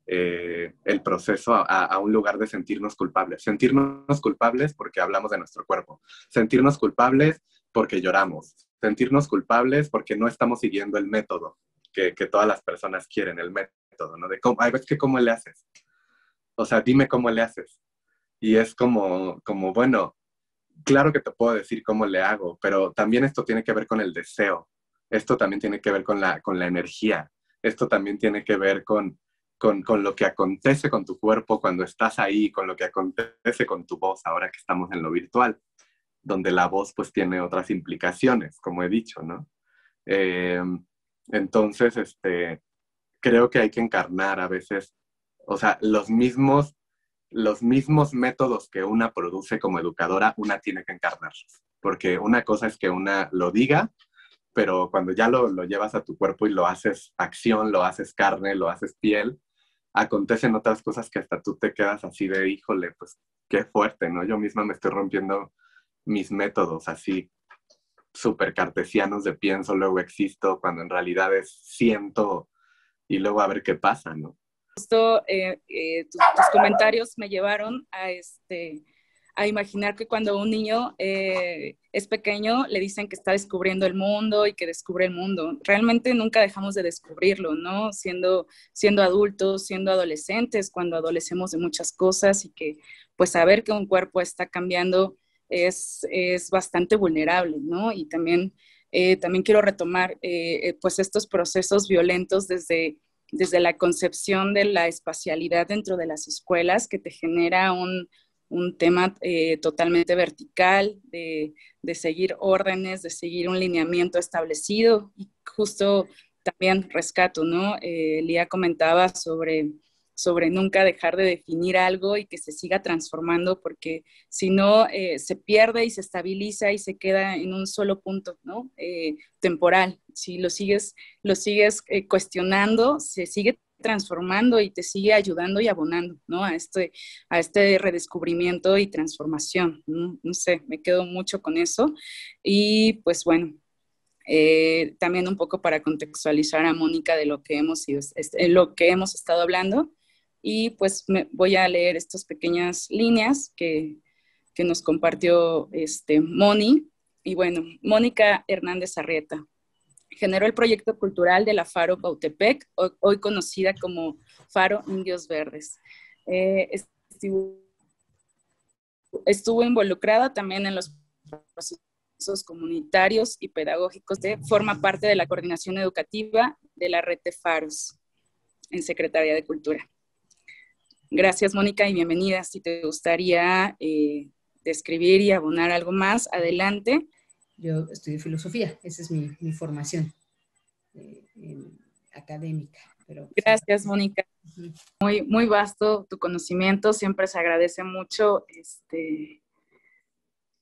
el proceso a un lugar de sentirnos culpables? Sentirnos culpables porque hablamos de nuestro cuerpo. Sentirnos culpables porque lloramos. Sentirnos culpables porque no estamos siguiendo el método que todas las personas quieren, el método, ¿no? De cómo, ay, ves que cómo le haces. O sea, dime cómo le haces. Y es como, bueno, claro que te puedo decir cómo le hago, pero también esto tiene que ver con el deseo, esto también tiene que ver con la energía, esto también tiene que ver con lo que acontece con tu cuerpo cuando estás ahí, con lo que acontece con tu voz ahora que estamos en lo virtual, donde la voz pues tiene otras implicaciones, como he dicho, ¿no? Eh, entonces, creo que hay que encarnar a veces, o sea, los mismos métodos que una produce como educadora, una tiene que encarnarlos. Porque una cosa es que una lo diga, pero cuando ya lo llevas a tu cuerpo y lo haces acción, lo haces carne, lo haces piel, acontecen otras cosas que hasta tú te quedas así de, híjole, pues qué fuerte, ¿no? Yo misma me estoy rompiendo mis métodos así súper cartesianos de pienso, luego existo, cuando en realidad es siento y luego a ver qué pasa, ¿no? Justo tus comentarios me llevaron a imaginar que cuando un niño es pequeño le dicen que está descubriendo el mundo y que descubre el mundo. Realmente nunca dejamos de descubrirlo, ¿no? Siendo adultos, siendo adolescentes, cuando adolecemos de muchas cosas y que pues saber que un cuerpo está cambiando es bastante vulnerable, ¿no? Y también quiero retomar pues estos procesos violentos desde la concepción de la espacialidad dentro de las escuelas, que te genera un tema totalmente vertical, de seguir órdenes, de seguir un lineamiento establecido. Y justo también rescato, ¿no? Lía comentaba sobre nunca dejar de definir algo y que se siga transformando, porque si no, se pierde y se estabiliza y se queda en un solo punto, ¿no? Temporal. Si lo sigues cuestionando, se sigue transformando y te sigue ayudando y abonando, ¿no? A este redescubrimiento y transformación, ¿no? No sé, me quedo mucho con eso. Y pues bueno, También un poco para contextualizar a Mónica de lo que lo que hemos estado hablando. Y pues voy a leer estas pequeñas líneas que nos compartió Moni. Y bueno, Mónica Hernández Arrieta generó el proyecto cultural de la Faro Bautepec, hoy conocida como Faro Indios Verdes. Estuvo involucrada también en los procesos comunitarios y pedagógicos forma parte de la coordinación educativa de la red de faros en Secretaría de Cultura. Gracias, Mónica, y bienvenida. Si te gustaría describir y abonar algo más, adelante. Yo estudio filosofía, esa es mi formación académica. Pero, gracias, Mónica. Muy, muy vasto tu conocimiento, siempre se agradece mucho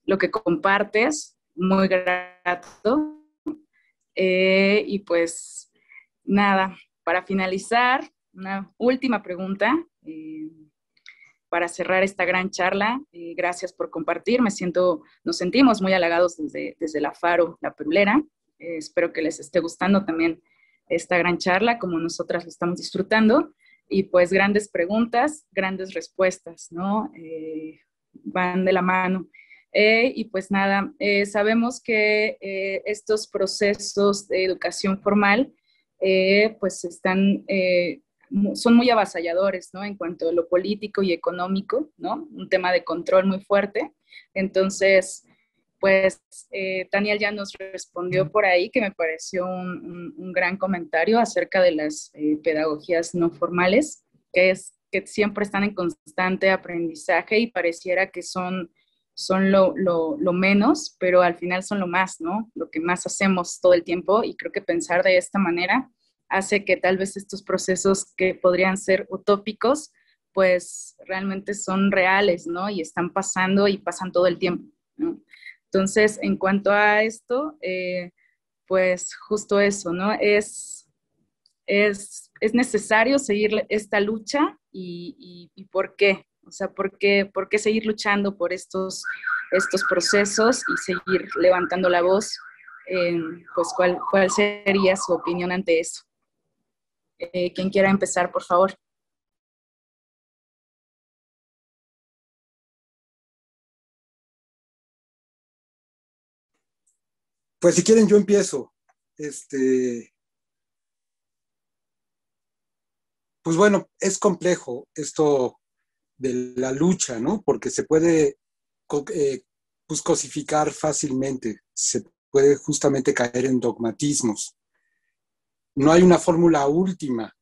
lo que compartes, muy grato. Y pues nada, para finalizar, una última pregunta para cerrar esta gran charla. Gracias por compartir, nos sentimos muy halagados desde la Faro, la Perulera. Espero que les esté gustando también esta gran charla, como nosotras lo estamos disfrutando. Y pues grandes preguntas, grandes respuestas, ¿no? Van de la mano. Y pues nada, sabemos que estos procesos de educación formal pues son muy avasalladores, ¿no? En cuanto a lo político y económico, ¿no? Un tema de control muy fuerte. Entonces, pues Daniel ya nos respondió por ahí, que me pareció un gran comentario acerca de las pedagogías no formales, que siempre están en constante aprendizaje y pareciera que son lo menos, pero al final son lo más, ¿no? Lo que más hacemos todo el tiempo, y creo que pensar de esta manera hace que tal vez estos procesos que podrían ser utópicos, pues realmente son reales, ¿no? Y están pasando y pasan todo el tiempo, ¿no? Entonces, en cuanto a esto, pues justo eso, ¿no? Es necesario seguir esta lucha y ¿por qué? O sea, ¿por qué seguir luchando por estos procesos y seguir levantando la voz? Pues, ¿cuál sería su opinión ante eso? ¿Quién quiera empezar, por favor? Pues si quieren, yo empiezo. Pues bueno, es complejo esto de la lucha, ¿no? Porque se puede pues cosificar fácilmente, se puede justamente caer en dogmatismos. No hay una fórmula última,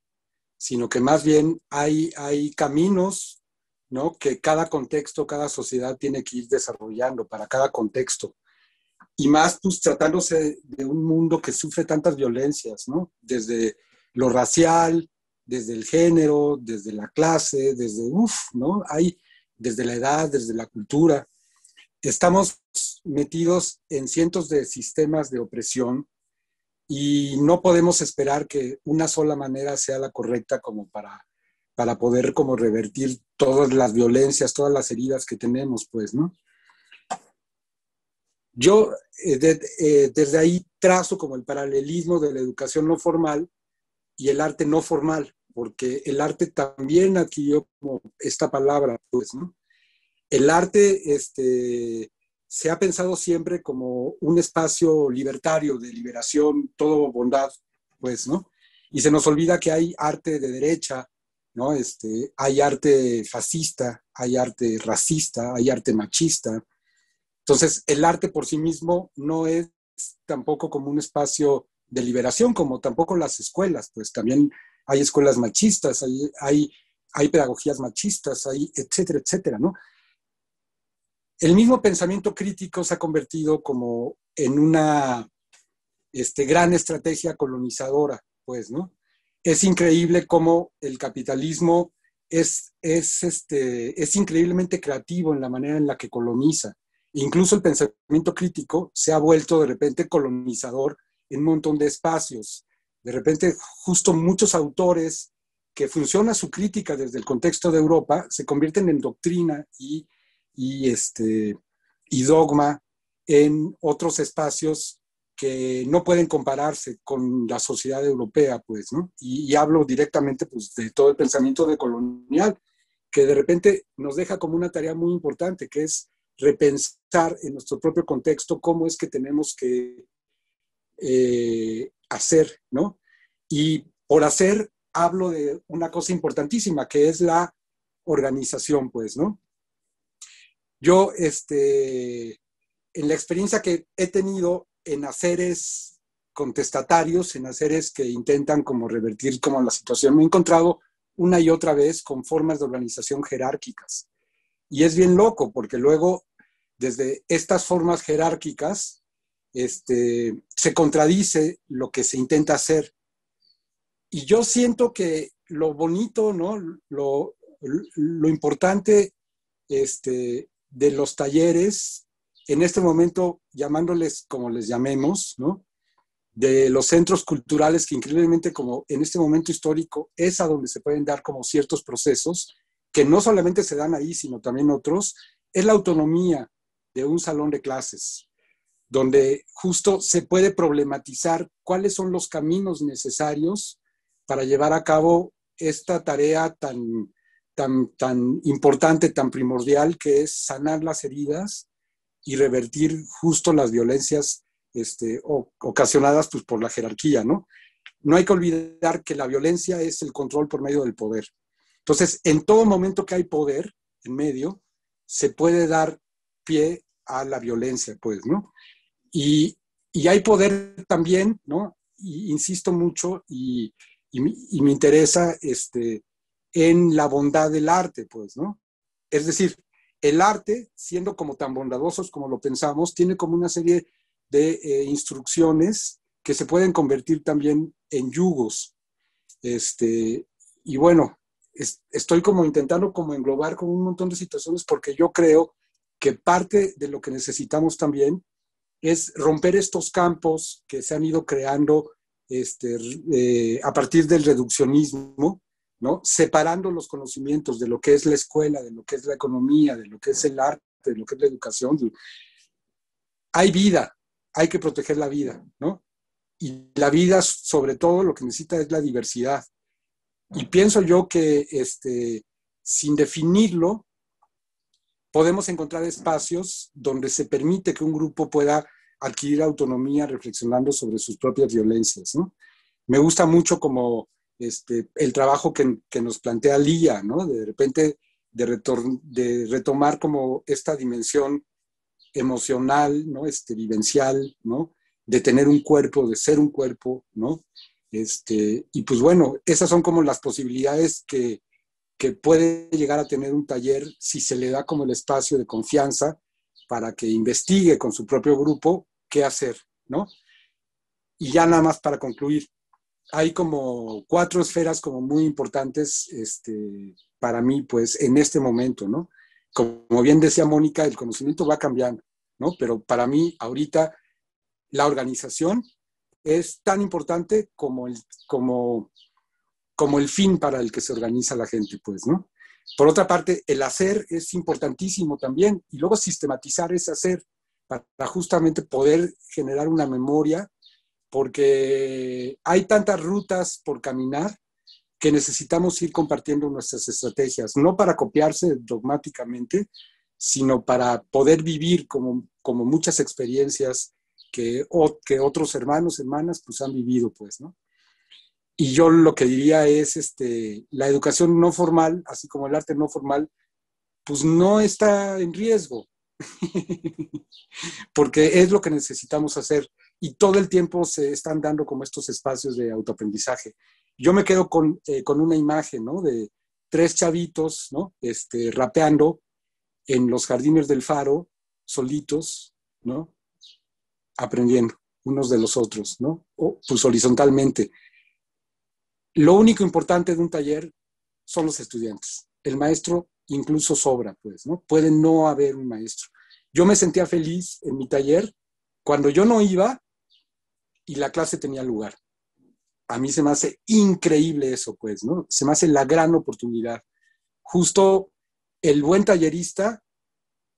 sino que más bien hay caminos, ¿no? Que cada contexto, cada sociedad tiene que ir desarrollando para cada contexto. Y más, pues, tratándose de un mundo que sufre tantas violencias, ¿no? Desde lo racial, desde el género, desde la clase, ¿no? Desde la edad, desde la cultura. Estamos metidos en cientos de sistemas de opresión y no podemos esperar que una sola manera sea la correcta como para poder como revertir todas las violencias, todas las heridas que tenemos, pues, ¿no? Yo desde ahí trazo como el paralelismo de la educación no formal y el arte no formal, porque el arte también adquirió como esta palabra, pues, ¿no? El arte se ha pensado siempre como un espacio libertario, de liberación, todo bondad, pues, ¿no? Y se nos olvida que hay arte de derecha, ¿no? Hay arte fascista, hay arte racista, hay arte machista. Entonces, el arte por sí mismo no es tampoco como un espacio de liberación, como tampoco las escuelas, pues también hay escuelas machistas, hay pedagogías machistas, etcétera, etcétera, ¿no? El mismo pensamiento crítico se ha convertido como en una gran estrategia colonizadora, pues, ¿no? Es increíble cómo el capitalismo es increíblemente creativo en la manera en la que coloniza. Incluso el pensamiento crítico se ha vuelto de repente colonizador en un montón de espacios. De repente, justo muchos autores que funciona su crítica desde el contexto de Europa se convierten en doctrina y dogma en otros espacios que no pueden compararse con la sociedad europea, pues, ¿no? Y hablo directamente, pues, de todo el pensamiento decolonial, que de repente nos deja como una tarea muy importante, que es repensar en nuestro propio contexto cómo es que tenemos que hacer, ¿no? Y por hacer hablo de una cosa importantísima, que es la organización, pues, ¿no? Yo, en la experiencia que he tenido en haceres contestatarios, en haceres que intentan como revertir como la situación, me he encontrado una y otra vez con formas de organización jerárquicas. Y es bien loco, porque luego, desde estas formas jerárquicas, se contradice lo que se intenta hacer. Y yo siento que lo bonito, ¿no? Lo importante de los talleres, en este momento, llamándoles como les llamemos, ¿no? De los centros culturales, que increíblemente como en este momento histórico es a donde se pueden dar como ciertos procesos, que no solamente se dan ahí, sino también otros, es la autonomía de un salón de clases, donde justo se puede problematizar cuáles son los caminos necesarios para llevar a cabo esta tarea tan importante, tan primordial, que es sanar las heridas y revertir justo las violencias ocasionadas pues, por la jerarquía, ¿no? No hay que olvidar que la violencia es el control por medio del poder. Entonces, en todo momento que hay poder en medio, se puede dar pie a la violencia, pues, ¿no? Y hay poder también, ¿no? Y insisto mucho y me interesa en la bondad del arte, pues, ¿no? Es decir, el arte, siendo como tan bondadosos como lo pensamos, tiene como una serie de instrucciones que se pueden convertir también en yugos. Y bueno, estoy como intentando como englobar como un montón de situaciones, porque yo creo que parte de lo que necesitamos también es romper estos campos que se han ido creando a partir del reduccionismo, ¿no? Separando los conocimientos de lo que es la escuela, de lo que es la economía, de lo que es el arte, de lo que es la educación. Hay vida, hay que proteger la vida, ¿no? Y la vida, sobre todo, lo que necesita es la diversidad. Y pienso yo que sin definirlo, podemos encontrar espacios donde se permite que un grupo pueda adquirir autonomía reflexionando sobre sus propias violencias, ¿no? Me gusta mucho como el trabajo que nos plantea Lía, ¿no? De repente de retomar como esta dimensión emocional, ¿no? Vivencial, ¿no? De tener un cuerpo, de ser un cuerpo, ¿no? Y pues bueno, esas son como las posibilidades que puede llegar a tener un taller si se le da como el espacio de confianza para que investigue con su propio grupo qué hacer, ¿no? Y ya nada más para concluir, hay como 4 esferas como muy importantes para mí, pues, en este momento, ¿no? Como bien decía Mónica, el conocimiento va cambiando, ¿no? Pero para mí, ahorita, la organización es tan importante como el fin para el que se organiza la gente, pues, ¿no? Por otra parte, el hacer es importantísimo también, y luego sistematizar ese hacer para justamente poder generar una memoria, porque hay tantas rutas por caminar que necesitamos ir compartiendo nuestras estrategias, no para copiarse dogmáticamente, sino para poder vivir como muchas experiencias que otros hermanos, hermanas, pues han vivido, pues, ¿no? Y yo lo que diría es, la educación no formal, así como el arte no formal, pues no está en riesgo, porque es lo que necesitamos hacer. Y todo el tiempo se están dando como estos espacios de autoaprendizaje. Yo me quedo con una imagen, ¿no? De 3 chavitos, ¿no? Rapeando en los jardines del Faro, solitos, ¿no? Aprendiendo unos de los otros, ¿no? O, pues horizontalmente. Lo único importante de un taller son los estudiantes. El maestro incluso sobra, pues, ¿no? Puede no haber un maestro. Yo me sentía feliz en mi taller cuando yo no iba y la clase tenía lugar. A mí se me hace increíble eso, pues, ¿no? Se me hace la gran oportunidad. Justo el buen tallerista,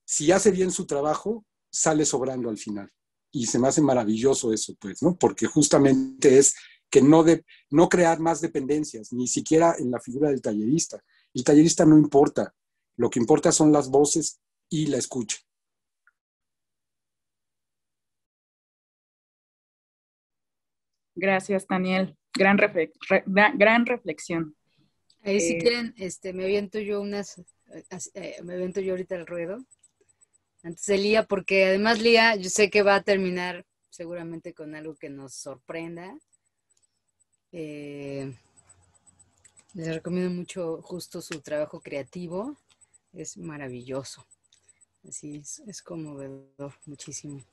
si hace bien su trabajo, sale sobrando al final. y se me hace maravilloso eso, pues, ¿no? Porque justamente es que no crear más dependencias, ni siquiera en la figura del tallerista. El tallerista no importa, lo que importa son las voces y la escucha. Gracias, Daniel. Gran reflexión. Ahí si quieren, me aviento yo me aviento yo ahorita al ruedo, antes de Lía, porque además Lía, yo sé que va a terminar seguramente con algo que nos sorprenda. Les recomiendo mucho justo su trabajo creativo, es maravilloso, así es conmovedor, muchísimo.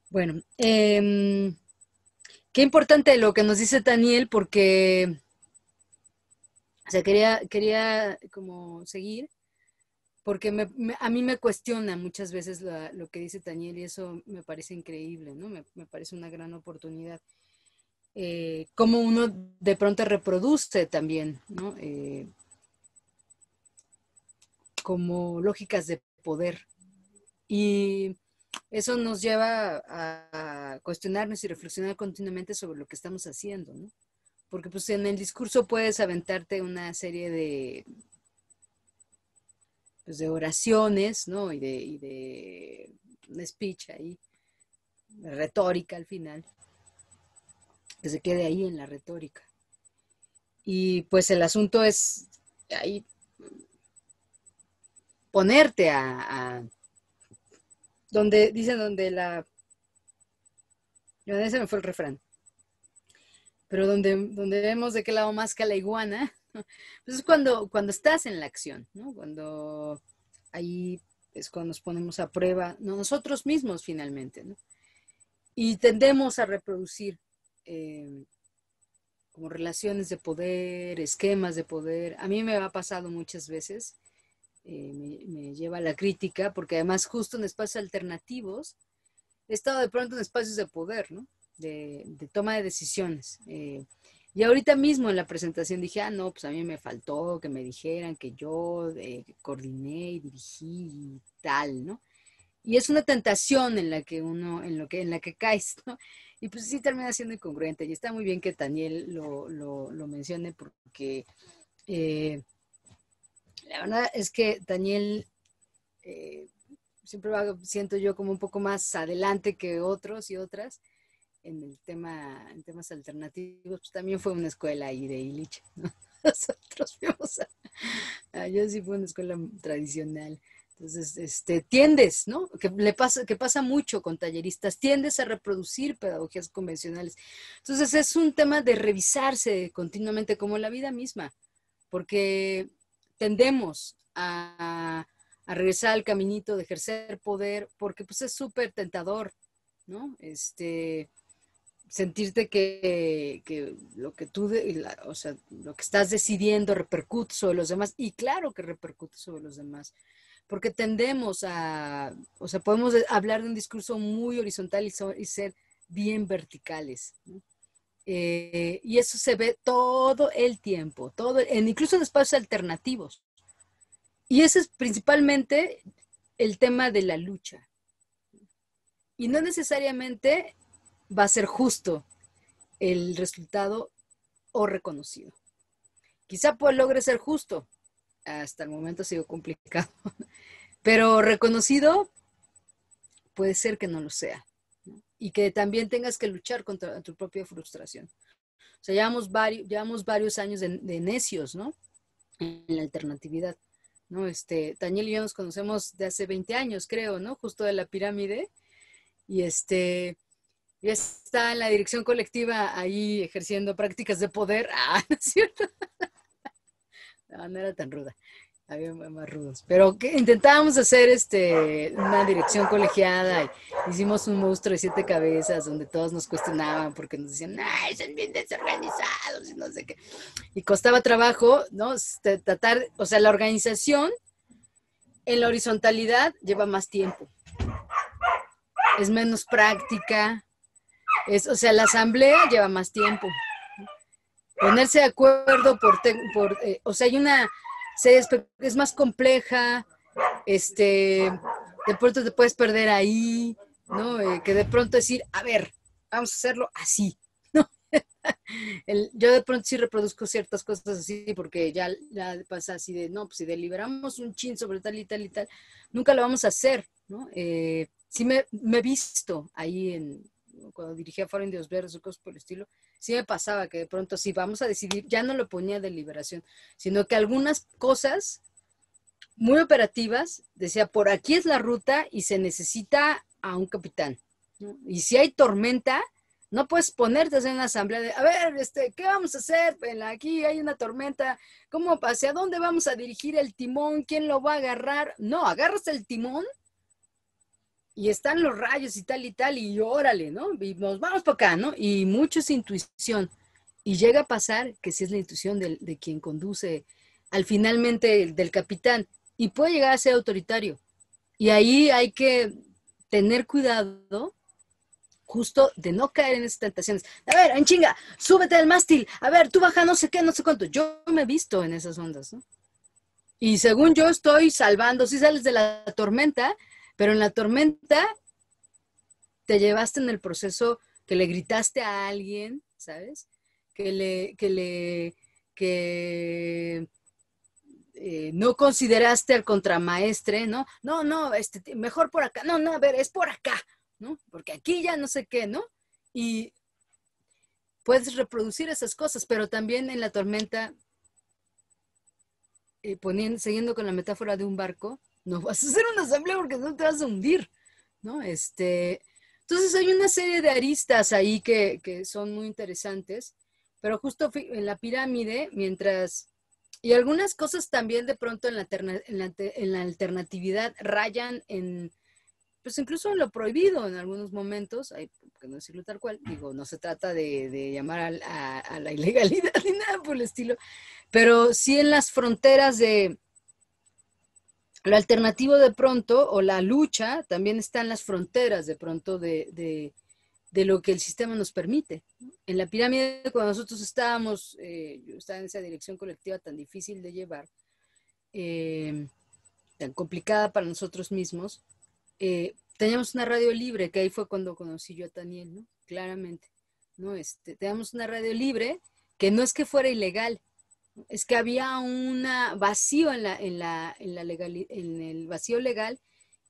Bueno, qué importante lo que nos dice Daniel, porque o sea, quería como seguir, porque a mí me cuestiona muchas veces lo que dice Daniel y eso me parece increíble, ¿no? Me parece una gran oportunidad. Cómo uno de pronto reproduce también, ¿no? Como lógicas de poder. Y eso nos lleva a cuestionarnos y reflexionar continuamente sobre lo que estamos haciendo, ¿no? Porque pues en el discurso puedes aventarte una serie de oraciones, ¿no? Y de un speech ahí, de retórica al final, que se quede ahí en la retórica. Y pues el asunto es ahí ponerte donde dicen donde se me fue el refrán, pero donde vemos de qué lado más que la iguana, pues es cuando estás en la acción, ¿no? Cuando ahí es cuando nos ponemos a prueba nosotros mismos finalmente, ¿no? Y tendemos a reproducir como relaciones de poder, esquemas de poder. A mí me ha pasado muchas veces, me lleva a la crítica, porque además justo en espacios alternativos he estado de pronto en espacios de poder, ¿no? De toma de decisiones. Y ahorita mismo en la presentación dije, no, pues a mí me faltó que me dijeran que yo coordiné y dirigí y tal, ¿no? Y es una tentación en la que caes, ¿no? Y pues sí termina siendo incongruente. Y está muy bien que Daniel lo mencione, porque la verdad es que Daniel siempre siento yo como un poco más adelante que otros y otras en temas alternativos. Pues también fue una escuela ahí de Illich, ¿no? Nosotros fuimos yo sí fui a una escuela tradicional. Entonces, tiendes, ¿no? Que pasa mucho con talleristas, tiendes a reproducir pedagogías convencionales. Entonces, es un tema de revisarse continuamente, como la vida misma, porque tendemos a regresar al caminito de ejercer poder, porque pues es súper tentador, ¿no? Sentirte que lo que tú, o sea, lo que estás decidiendo repercute sobre los demás, y claro que repercute sobre los demás, porque tendemos o sea, podemos hablar de un discurso muy horizontal y ser bien verticales, ¿no? Y eso se ve todo el tiempo, incluso en espacios alternativos. Y ese es principalmente el tema de la lucha. Y no necesariamente va a ser justo el resultado o reconocido. Quizá logre ser justo. Hasta el momento ha sido complicado. Pero reconocido puede ser que no lo sea, ¿no? Y que también tengas que luchar contra tu propia frustración. O sea, llevamos varios años de necios, ¿no? En la alternatividad, ¿no? Daniel y yo nos conocemos de hace 20 años, creo, ¿no? Justo de la pirámide. Y ya está en la dirección colectiva ahí ejerciendo prácticas de poder. ¿No es cierto? No era tan ruda. Había más rudos. Pero intentábamos hacer una dirección colegiada y hicimos un monstruo de 7 cabezas donde todos nos cuestionaban porque nos decían, ¡ay, son bien desorganizados! Y no sé qué. Y costaba trabajo, ¿no? Tratar, o sea, la organización en la horizontalidad lleva más tiempo. Es menos práctica. O sea, la asamblea lleva más tiempo. Ponerse de acuerdo o sea, hay una es más compleja, de pronto te puedes perder ahí, ¿no? Que de pronto decir, a ver, vamos a hacerlo así, ¿no? Yo de pronto sí reproduzco ciertas cosas así porque ya pasa así de, no, pues si deliberamos un chin sobre tal y tal y tal, nunca lo vamos a hacer, ¿no? Sí me he visto ahí cuando dirigía Foro Indios Verdes o cosas por el estilo, sí me pasaba que de pronto si vamos a decidir, ya no lo ponía deliberación, sino que algunas cosas muy operativas, decía, por aquí es la ruta y se necesita a un capitán, ¿no? Y si hay tormenta, no puedes ponerte a hacer una asamblea de, a ver, ¿qué vamos a hacer? Aquí hay una tormenta, ¿cómo, hacia dónde vamos a dirigir el timón? ¿Quién lo va a agarrar? No, agarras el timón y están los rayos y tal, y órale, ¿no? Y nos vamos para acá, ¿no? Y mucho es intuición. Y llega a pasar que si es la intuición de quien conduce, al finalmente del capitán, y puede llegar a ser autoritario. Y ahí hay que tener cuidado justo de no caer en esas tentaciones. A ver, en chinga, súbete al mástil, a ver, tú baja no sé qué, no sé cuánto. Yo me he visto en esas ondas, ¿no? Y según yo estoy salvando, sí sales de la tormenta, pero en la tormenta te llevaste en el proceso que le gritaste a alguien, ¿sabes? Que no consideraste al contramaestre, ¿no? No, no, mejor por acá, no, no, a ver, es por acá, ¿no? Porque aquí ya no sé qué, ¿no? Y puedes reproducir esas cosas, pero también en la tormenta, siguiendo con la metáfora de un barco, no vas a hacer una asamblea porque no te vas a hundir, ¿no? Entonces hay una serie de aristas ahí que son muy interesantes, pero justo en la pirámide, y algunas cosas también de pronto en la alternatividad rayan pues incluso en lo prohibido en algunos momentos, hay que no decirlo tal cual, digo, no se trata de llamar a la ilegalidad ni nada por el estilo, pero sí en las fronteras de lo alternativo de pronto, o la lucha, también está en las fronteras de pronto de lo que el sistema nos permite. En la pirámide, cuando nosotros estábamos, yo estaba en esa dirección colectiva tan difícil de llevar, tan complicada para nosotros mismos, teníamos una radio libre, que ahí fue cuando conocí yo a Taniel, ¿no? Claramente, ¿no? Teníamos una radio libre que no es que fuera ilegal, es que había un vacío en el vacío legal,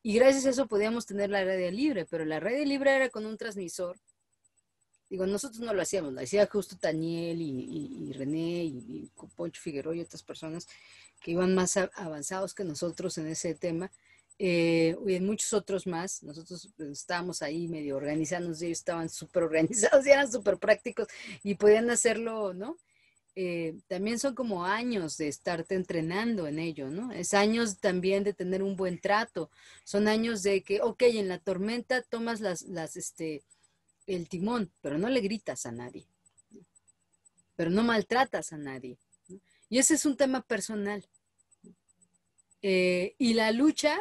y gracias a eso podíamos tener la radio libre, pero la radio libre era con un transmisor. Digo, nosotros no lo hacíamos, lo hacía justo Taniel y René y Poncho Figueroa y otras personas que iban más avanzados que nosotros en ese tema, y en muchos otros más. Nosotros estábamos ahí medio organizándonos, ellos estaban súper organizados y eran súper prácticos y podían hacerlo, ¿no? También son como años de estarte entrenando en ello, ¿no? Es años también de tener un buen trato, son años de que, ok, en la tormenta tomas el timón, pero no le gritas a nadie, pero no maltratas a nadie, ¿no? Y ese es un tema personal. Y la lucha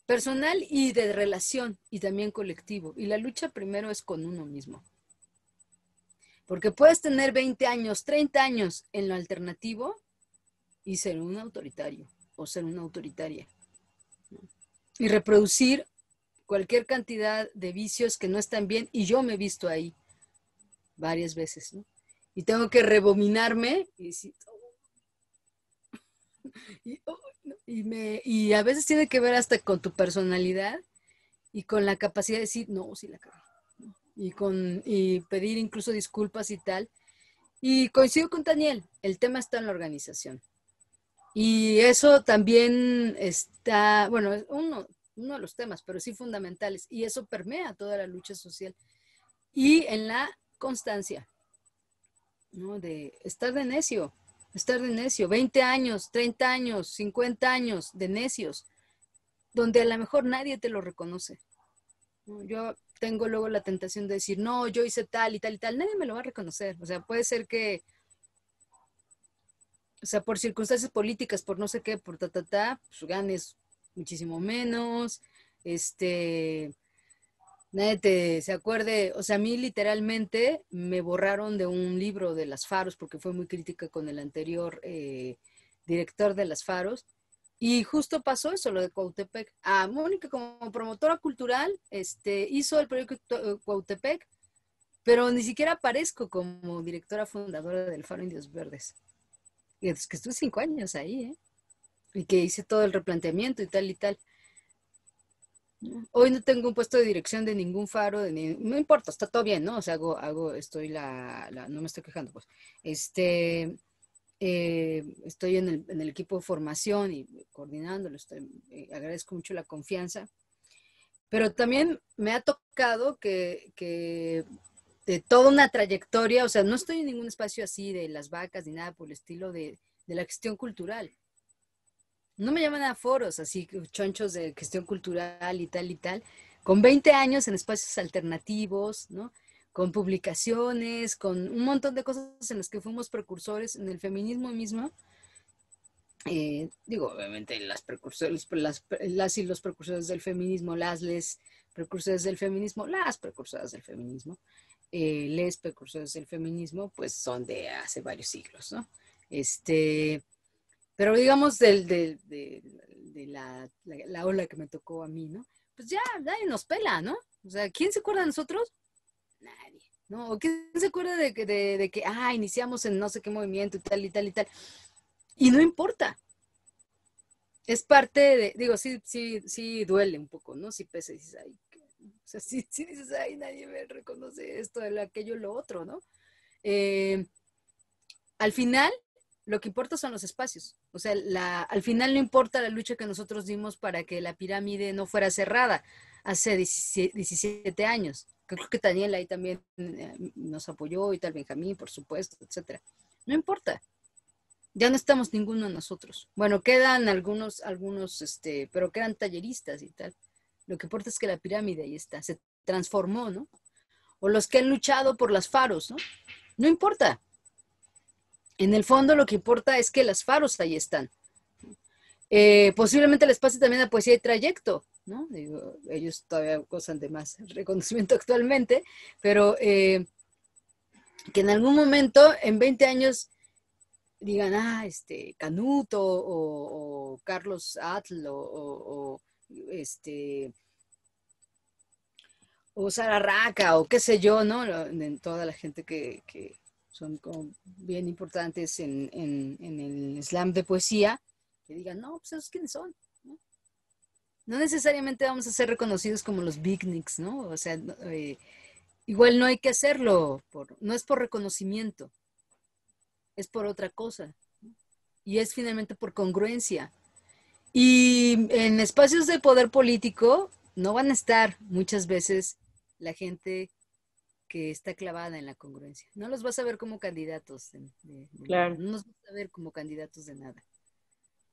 personal y de relación y también colectivo. Y la lucha primero es con uno mismo. Porque puedes tener 20 años, 30 años en lo alternativo y ser un autoritario o ser una autoritaria, ¿no? Y reproducir cualquier cantidad de vicios que no están bien, y yo me he visto ahí varias veces, ¿no? Y tengo que rebominarme y decir, y a veces tiene que ver hasta con tu personalidad y con la capacidad de decir, no, sí la cago, ¿no? Y pedir incluso disculpas y tal. Y coincido con Daniel, el tema está en la organización. Y eso también está, bueno, es uno de los temas, pero sí fundamentales. Y eso permea toda la lucha social. Y en la constancia, ¿no? De estar de necio, 20 años, 30 años, 50 años de necios, donde a lo mejor nadie te lo reconoce, ¿no? Yo tengo luego la tentación de decir, no, yo hice tal y tal y tal, nadie me lo va a reconocer. O sea, puede ser que, o sea, por circunstancias políticas, por no sé qué, por pues ganes muchísimo menos, nadie se acuerde. O sea, a mí literalmente me borraron de un libro de las Faros porque fue muy crítica con el anterior director de las Faros, Y justo pasó eso, lo de Cuautepec. A Mónica, como promotora cultural, hizo el proyecto Cuautepec, pero ni siquiera aparezco como directora fundadora del Faro Indios Verdes. Y es que estuve 5 años ahí, ¿eh? Y que hice todo el replanteamiento y tal y tal. Hoy no tengo un puesto de dirección de ningún faro, no importa, está todo bien, ¿no? O sea, estoy no me estoy quejando, pues. Estoy en el equipo de formación y coordinándolo, agradezco mucho la confianza, pero también me ha tocado que de toda una trayectoria, o sea, no estoy en ningún espacio así de las vacas ni nada por el estilo de la gestión cultural. No me llaman a foros así, chonchos de gestión cultural y tal, con 20 años en espacios alternativos, ¿no? Con publicaciones, con un montón de cosas en las que fuimos precursores en el feminismo mismo. Digo, obviamente las precursores, las y los precursores del feminismo, les precursores del feminismo, las precursoras del feminismo, les precursores del feminismo, pues son de hace varios siglos, ¿no? Pero digamos de la ola que me tocó a mí, ¿no? Pues ya nadie nos pela, ¿no? O sea, ¿quién se acuerda de nosotros? Nadie, ¿no? ¿O quién se acuerda de que iniciamos en no sé qué movimiento y tal y tal y tal? Y no importa. Es parte de, digo, sí duele un poco, ¿no? Sí pesa y dices, ay, o sea, sí dices, ay, nadie me reconoce esto, aquello, lo otro, ¿no? Al final, lo que importa son los espacios. O sea, al final no importa la lucha que nosotros dimos para que la pirámide no fuera cerrada hace 17 años. Creo que Daniel ahí también nos apoyó y tal, Benjamín, por supuesto, etcétera. No importa. Ya no estamos ninguno de nosotros. Bueno, quedan algunos, pero quedan talleristas y tal. Lo que importa es que la pirámide ahí está, se transformó, ¿no? O los que han luchado por las faros, ¿no? No importa. En el fondo lo que importa es que las faros ahí están. Posiblemente les pase también a Poesía y Trayecto, ¿no? Digo, ellos todavía gozan de más reconocimiento actualmente, pero que en algún momento, en 20 años, digan, Canuto o Carlos Atl o Sara Raca o qué sé yo, ¿no? En toda la gente que son como bien importantes en el slam de poesía, que digan, no, pues esos quiénes son, ¿no? No necesariamente vamos a ser reconocidos como los beatniks, ¿no? O sea, igual no hay que hacerlo, no es por reconocimiento, es por otra cosa. Y es finalmente por congruencia. Y en espacios de poder político no van a estar muchas veces la gente que está clavada en la congruencia. No los vas a ver como candidatos Claro. no los vas a ver como candidatos de nada.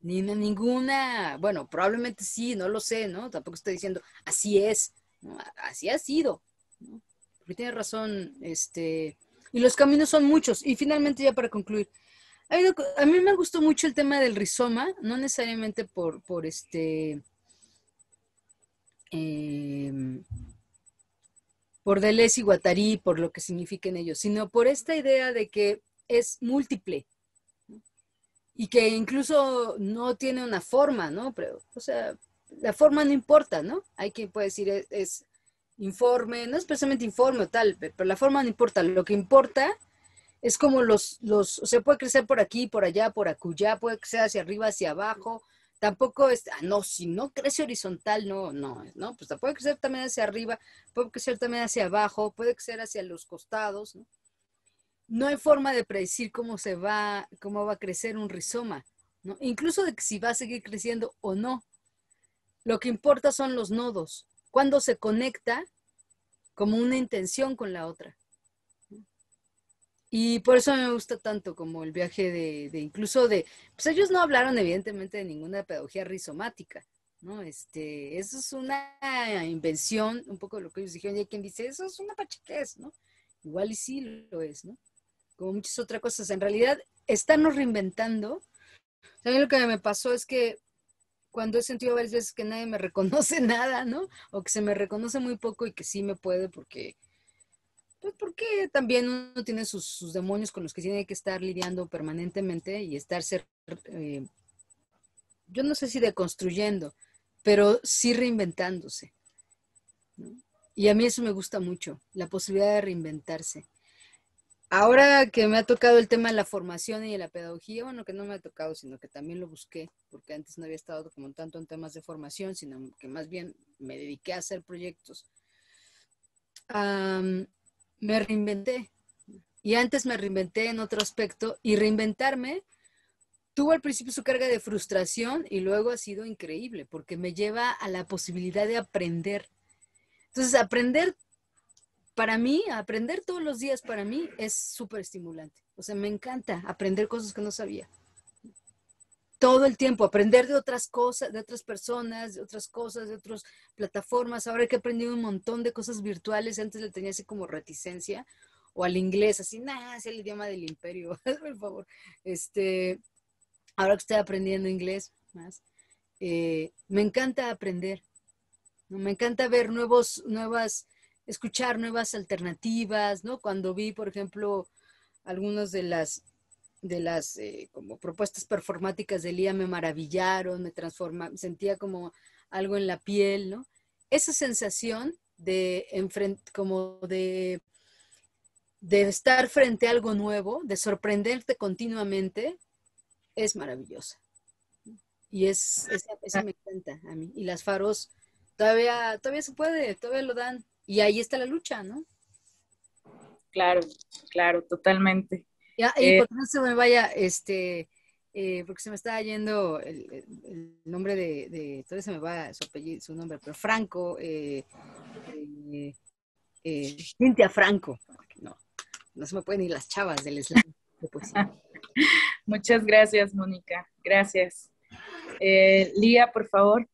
Ni ninguna, bueno, probablemente sí, no lo sé, ¿no? Tampoco estoy diciendo, así es, ¿no? Así ha sido, ¿no? Porque tiene razón, y los caminos son muchos. Y finalmente, ya para concluir, a mí me gustó mucho el tema del rizoma, no necesariamente por Deleuze y Guattari, por lo que signifiquen ellos, sino por esta idea de que es múltiple, ¿no? Y que incluso no tiene una forma, ¿no? Pero, o sea, la forma no importa, ¿no? Hay quien puede decir es informe, no es precisamente informe o tal, pero la forma no importa. Lo que importa es como o sea, puede crecer por aquí, por allá, por acullá, puede crecer hacia arriba, hacia abajo. Tampoco es, no, si no crece horizontal, no, pues puede crecer también hacia arriba, puede crecer también hacia abajo, puede crecer hacia los costados, ¿no? No hay forma de predecir cómo va a crecer un rizoma, ¿no? Incluso de que si va a seguir creciendo o no. Lo que importa son los nodos, cuando se conecta como una intención con la otra. Y por eso me gusta tanto como el viaje incluso pues ellos no hablaron evidentemente de ninguna pedagogía rizomática, ¿no? Eso es una invención, un poco de lo que ellos dijeron, y hay quien dice, eso es una pachequez, ¿no? Igual y sí lo es, ¿no? Como muchas otras cosas. En realidad, estarnos reinventando. También lo que me pasó es que cuando he sentido varias veces que nadie me reconoce nada, ¿no? O que se me reconoce muy poco y que sí me puede pues porque también uno tiene sus demonios con los que tiene que estar lidiando permanentemente y yo no sé si deconstruyendo, pero sí reinventándose, ¿no? Y a mí eso me gusta mucho, la posibilidad de reinventarse. Ahora que me ha tocado el tema de la formación y de la pedagogía, bueno, que no me ha tocado, sino que también lo busqué, porque antes no había estado como tanto en temas de formación, sino que más bien me dediqué a hacer proyectos. Me reinventé. Y antes me reinventé en otro aspecto, y reinventarme tuvo al principio su carga de frustración y luego ha sido increíble, porque me lleva a la posibilidad de aprender. Entonces, aprender todos los días para mí es súper estimulante. O sea, me encanta aprender cosas que no sabía. Todo el tiempo, aprender de otras cosas, de otras personas, de otras cosas, de otras plataformas. Ahora que he aprendido un montón de cosas virtuales, antes le tenía así como reticencia, o al inglés, así, nada, es el idioma del imperio, por favor. Ahora que estoy aprendiendo inglés más, me encanta aprender, ¿no? Me encanta ver escuchar nuevas alternativas, ¿no? Cuando vi, por ejemplo, algunas de las como propuestas performáticas de Lía me maravillaron, sentía como algo en la piel, ¿no? Esa sensación como de estar frente a algo nuevo, de sorprenderte continuamente, es maravillosa. Y esa me encanta a mí. Y las faros todavía se puede, todavía lo dan. Y ahí está la lucha, ¿no? Claro, claro, totalmente. Y porque no se me vaya, porque se me está yendo el nombre todavía se me va su apellido, su nombre, pero Franco, Cintia Franco. No se me pueden ir las chavas del slam de poesía. Muchas gracias, Mónica. Gracias. Lía, por favor.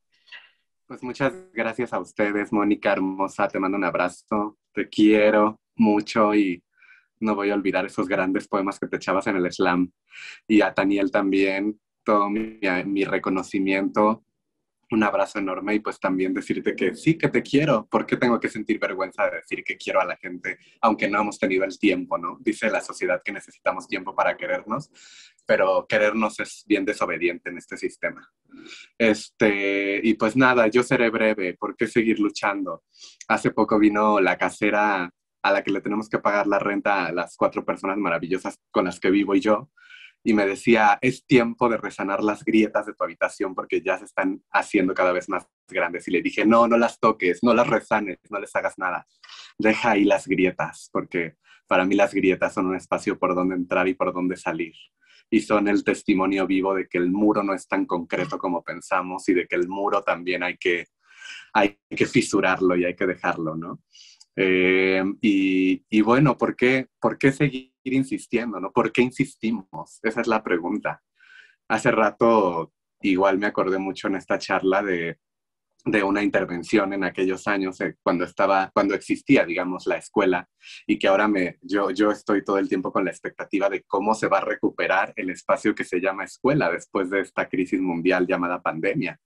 Pues muchas gracias a ustedes, Mónica hermosa, te mando un abrazo, te quiero mucho y no voy a olvidar esos grandes poemas que te echabas en el slam. Y a Taniel también, todo mi reconocimiento, un abrazo enorme y pues también decirte que sí, que te quiero. ¿Por qué tengo que sentir vergüenza de decir que quiero a la gente, aunque no hemos tenido el tiempo, ¿no? Dice la sociedad que necesitamos tiempo para querernos, pero querernos es bien desobediente en este sistema. Y pues nada, yo seré breve, ¿por qué seguir luchando? Hace poco vino la casera a la que le tenemos que pagar la renta a las 4 personas maravillosas con las que vivo y yo, y me decía, es tiempo de resanar las grietas de tu habitación porque ya se están haciendo cada vez más grandes. Y le dije, no, no las toques, no las resanes, no les hagas nada. Deja ahí las grietas, porque para mí las grietas son un espacio por donde entrar y por donde salir. Y son el testimonio vivo de que el muro no es tan concreto como pensamos y de que el muro también hay que fisurarlo y hay que dejarlo, ¿no? Y bueno, ¿por qué seguir insistiendo, ¿no? ¿Por qué insistimos? Esa es la pregunta. Hace rato igual me acordé mucho en esta charla de una intervención en aquellos años cuando existía, digamos, la escuela y que ahora yo estoy todo el tiempo con la expectativa de cómo se va a recuperar el espacio que se llama escuela después de esta crisis mundial llamada pandemia.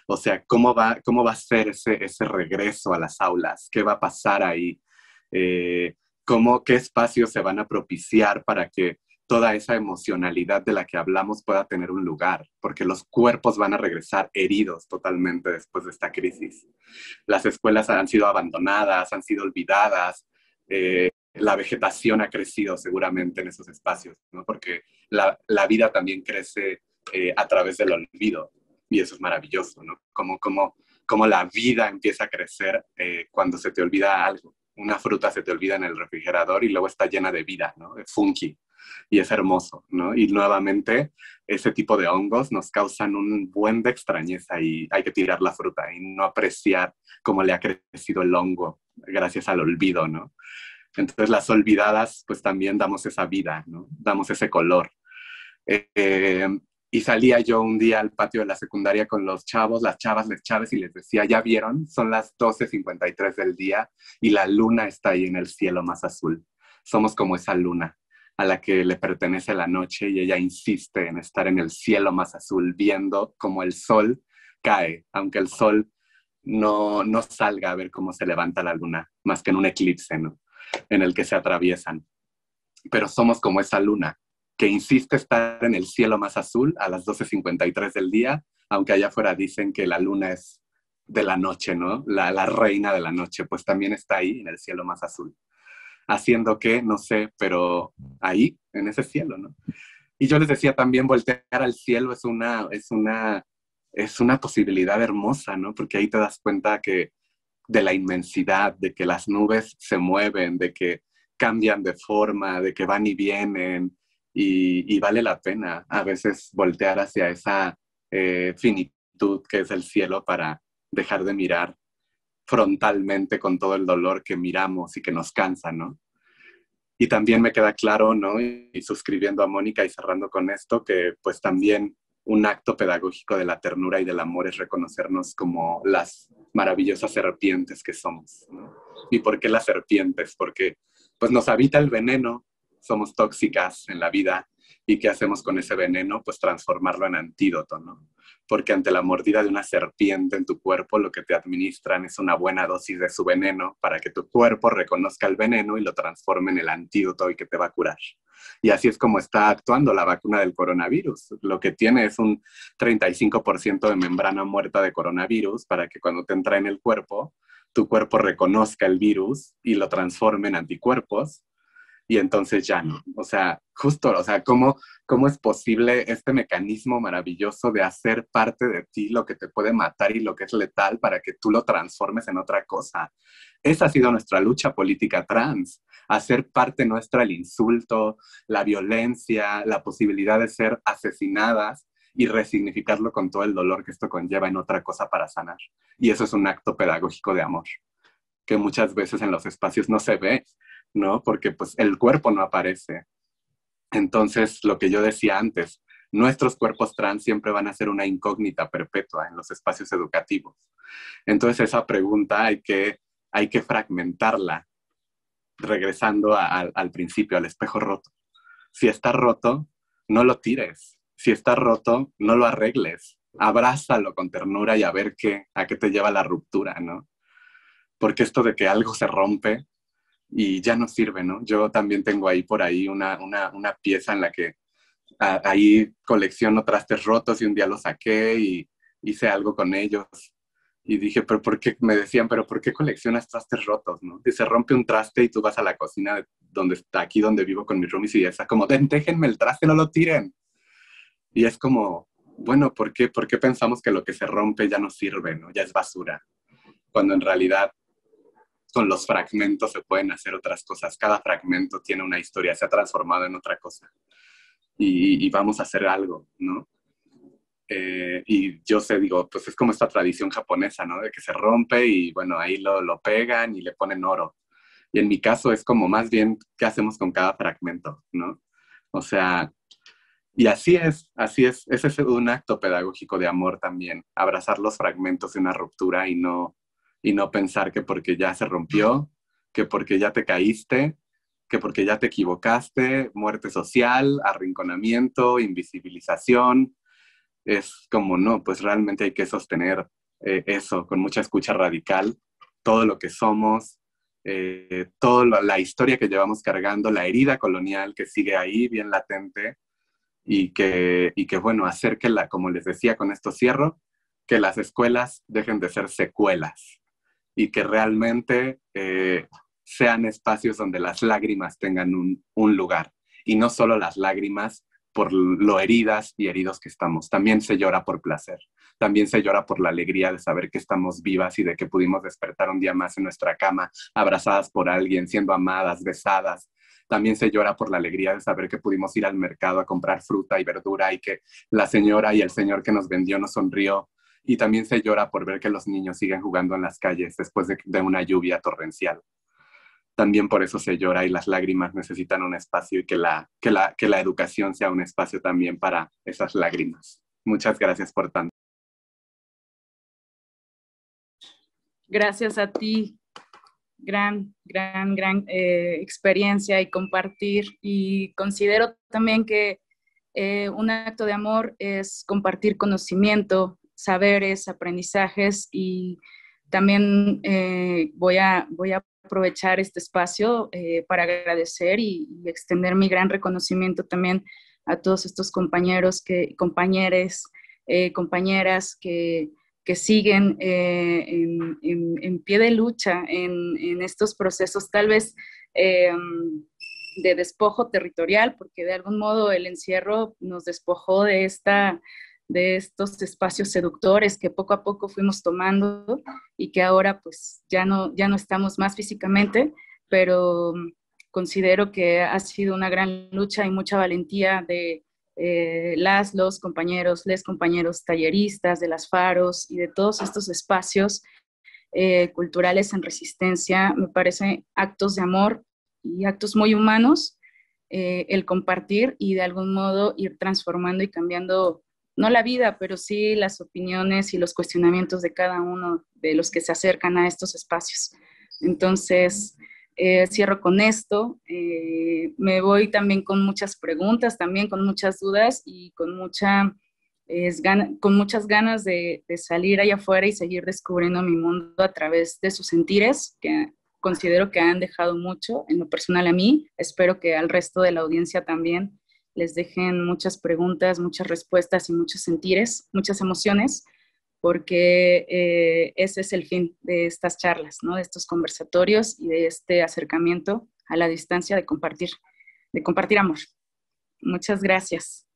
O sea, ¿cómo va a ser ese regreso a las aulas? ¿Qué va a pasar ahí? ¿Qué espacios se van a propiciar para que toda esa emocionalidad de la que hablamos pueda tener un lugar? Porque los cuerpos van a regresar heridos totalmente después de esta crisis. Las escuelas han sido abandonadas, han sido olvidadas. La vegetación ha crecido seguramente en esos espacios, ¿no? Porque la vida también crece a través del olvido. Y eso es maravilloso, ¿no? Como la vida empieza a crecer cuando se te olvida algo. Una fruta se te olvida en el refrigerador y luego está llena de vida, ¿no? Es funky y es hermoso, ¿no? Y nuevamente ese tipo de hongos nos causan un buen de extrañeza y hay que tirar la fruta y no apreciar cómo le ha crecido el hongo gracias al olvido, ¿no? Entonces las olvidadas pues también damos esa vida, ¿no? Damos ese color. Y salía yo un día al patio de la secundaria con los chavos, las chavas, les chaves, y les decía, ¿ya vieron? Son las 12:53 del día y la luna está ahí en el cielo más azul. Somos como esa luna a la que le pertenece la noche y ella insiste en estar en el cielo más azul, viendo cómo el sol cae, aunque el sol no salga a ver cómo se levanta la luna, más que en un eclipse, ¿no? En el que se atraviesan. Pero somos como esa luna que insiste estar en el cielo más azul a las 12:53 del día, aunque allá afuera dicen que la luna es de la noche, ¿no? La reina de la noche, pues también está ahí en el cielo más azul. Haciendo que, no sé, pero ahí, en ese cielo, ¿no? Y yo les decía también, voltear al cielo es una posibilidad hermosa, ¿no? Porque ahí te das cuenta de la inmensidad, de que las nubes se mueven, de que cambian de forma, de que van y vienen, y vale la pena a veces voltear hacia esa finitud que es el cielo para dejar de mirar frontalmente con todo el dolor que miramos y que nos cansa, ¿no? Y también me queda claro, ¿no? Y suscribiendo a Mónica y cerrando con esto, que pues también un acto pedagógico de la ternura y del amor es reconocernos como las maravillosas serpientes que somos, ¿no? ¿Y por qué las serpientes? Porque pues nos habita el veneno, somos tóxicas en la vida, y ¿qué hacemos con ese veneno? Pues transformarlo en antídoto, ¿no? Porque ante la mordida de una serpiente en tu cuerpo, lo que te administran es una buena dosis de su veneno para que tu cuerpo reconozca el veneno y lo transforme en el antídoto y que te va a curar. Y así es como está actuando la vacuna del coronavirus. Lo que tiene es un 35% de membrana muerta de coronavirus para que cuando te entra en el cuerpo, tu cuerpo reconozca el virus y lo transforme en anticuerpos, y entonces ya no. O sea, justo, o sea, ¿cómo es posible este mecanismo maravilloso de hacer parte de ti lo que te puede matar y lo que es letal para que tú lo transformes en otra cosa? Esa ha sido nuestra lucha política trans, hacer parte nuestra el insulto, la violencia, la posibilidad de ser asesinadas y resignificarlo con todo el dolor que esto conlleva en otra cosa para sanar. Y eso es un acto pedagógico de amor, que muchas veces en los espacios no se ve, ¿no? Porque pues el cuerpo no aparece. Entonces, lo que yo decía antes, nuestros cuerpos trans siempre van a ser una incógnita perpetua en los espacios educativos. Entonces, esa pregunta hay que fragmentarla, regresando al principio, al espejo roto. Si está roto, no lo tires. Si está roto, no lo arregles. Abrázalo con ternura y a ver a qué te lleva la ruptura, ¿no? Porque esto de que algo se rompe y ya no sirve, ¿no? Yo también tengo ahí por ahí una pieza en la que ahí colecciono trastes rotos y un día los saqué y hice algo con ellos. Y dije, pero ¿por qué? Me decían, pero ¿por qué coleccionas trastes rotos, no? Y se rompe un traste y tú vas a la cocina donde está aquí donde vivo con mis roomies y está como, déjenme el traste, no lo tiren. Y es como, bueno, ¿por qué pensamos que lo que se rompe ya no sirve, ¿no? Ya es basura? Cuando en realidad con los fragmentos se pueden hacer otras cosas. Cada fragmento tiene una historia, se ha transformado en otra cosa. Y vamos a hacer algo, ¿no? Y yo sé, digo, pues es como esta tradición japonesa, ¿no? De que se rompe y bueno, ahí lo pegan y le ponen oro. Y en mi caso es como más bien, ¿qué hacemos con cada fragmento, ¿no? O sea, y ese es un acto pedagógico de amor también, abrazar los fragmentos de una ruptura y no pensar que porque ya se rompió, que porque ya te caíste, que porque ya te equivocaste, muerte social, arrinconamiento, invisibilización. Es como, no, pues realmente hay que sostener eso con mucha escucha radical, todo lo que somos, toda la historia que llevamos cargando, la herida colonial que sigue ahí bien latente, y que bueno, hacer que como les decía, con esto cierro, que las escuelas dejen de ser secuelas y que realmente sean espacios donde las lágrimas tengan un lugar. Y no solo las lágrimas por lo heridas y heridos que estamos. También se llora por placer. También se llora por la alegría de saber que estamos vivas y de que pudimos despertar un día más en nuestra cama, abrazadas por alguien, siendo amadas, besadas. También se llora por la alegría de saber que pudimos ir al mercado a comprar fruta y verdura y que la señora y el señor que nos vendió nos sonrió. Y también se llora por ver que los niños siguen jugando en las calles después de una lluvia torrencial. También por eso se llora y las lágrimas necesitan un espacio y que la educación sea un espacio también para esas lágrimas. Muchas gracias por tanto. Gracias a ti. Gran experiencia y compartir. Y considero también que un acto de amor es compartir conocimiento, saberes, aprendizajes, y también voy a aprovechar este espacio para agradecer y extender mi gran reconocimiento también a todos estos compañeros, compañeras que siguen en pie de lucha en estos procesos tal vez de despojo territorial, porque de algún modo el encierro nos despojó de estos espacios seductores que poco a poco fuimos tomando y que ahora pues ya no estamos más físicamente, pero considero que ha sido una gran lucha y mucha valentía de los compañeros, les compañeros talleristas, de las faros y de todos estos espacios culturales en resistencia. Me parece actos de amor y actos muy humanos, el compartir y de algún modo ir transformando y cambiando, no la vida, pero sí las opiniones y los cuestionamientos de cada uno de los que se acercan a estos espacios. Entonces, cierro con esto. Me voy también con muchas preguntas, también con muchas dudas y con muchas ganas de salir allá afuera y seguir descubriendo mi mundo a través de sus sentires, que considero que han dejado mucho en lo personal a mí. Espero que al resto de la audiencia también les dejen muchas preguntas, muchas respuestas y muchos sentires, muchas emociones, porque ese es el fin de estas charlas, ¿no? De estos conversatorios y de este acercamiento a la distancia de compartir amor. Muchas gracias.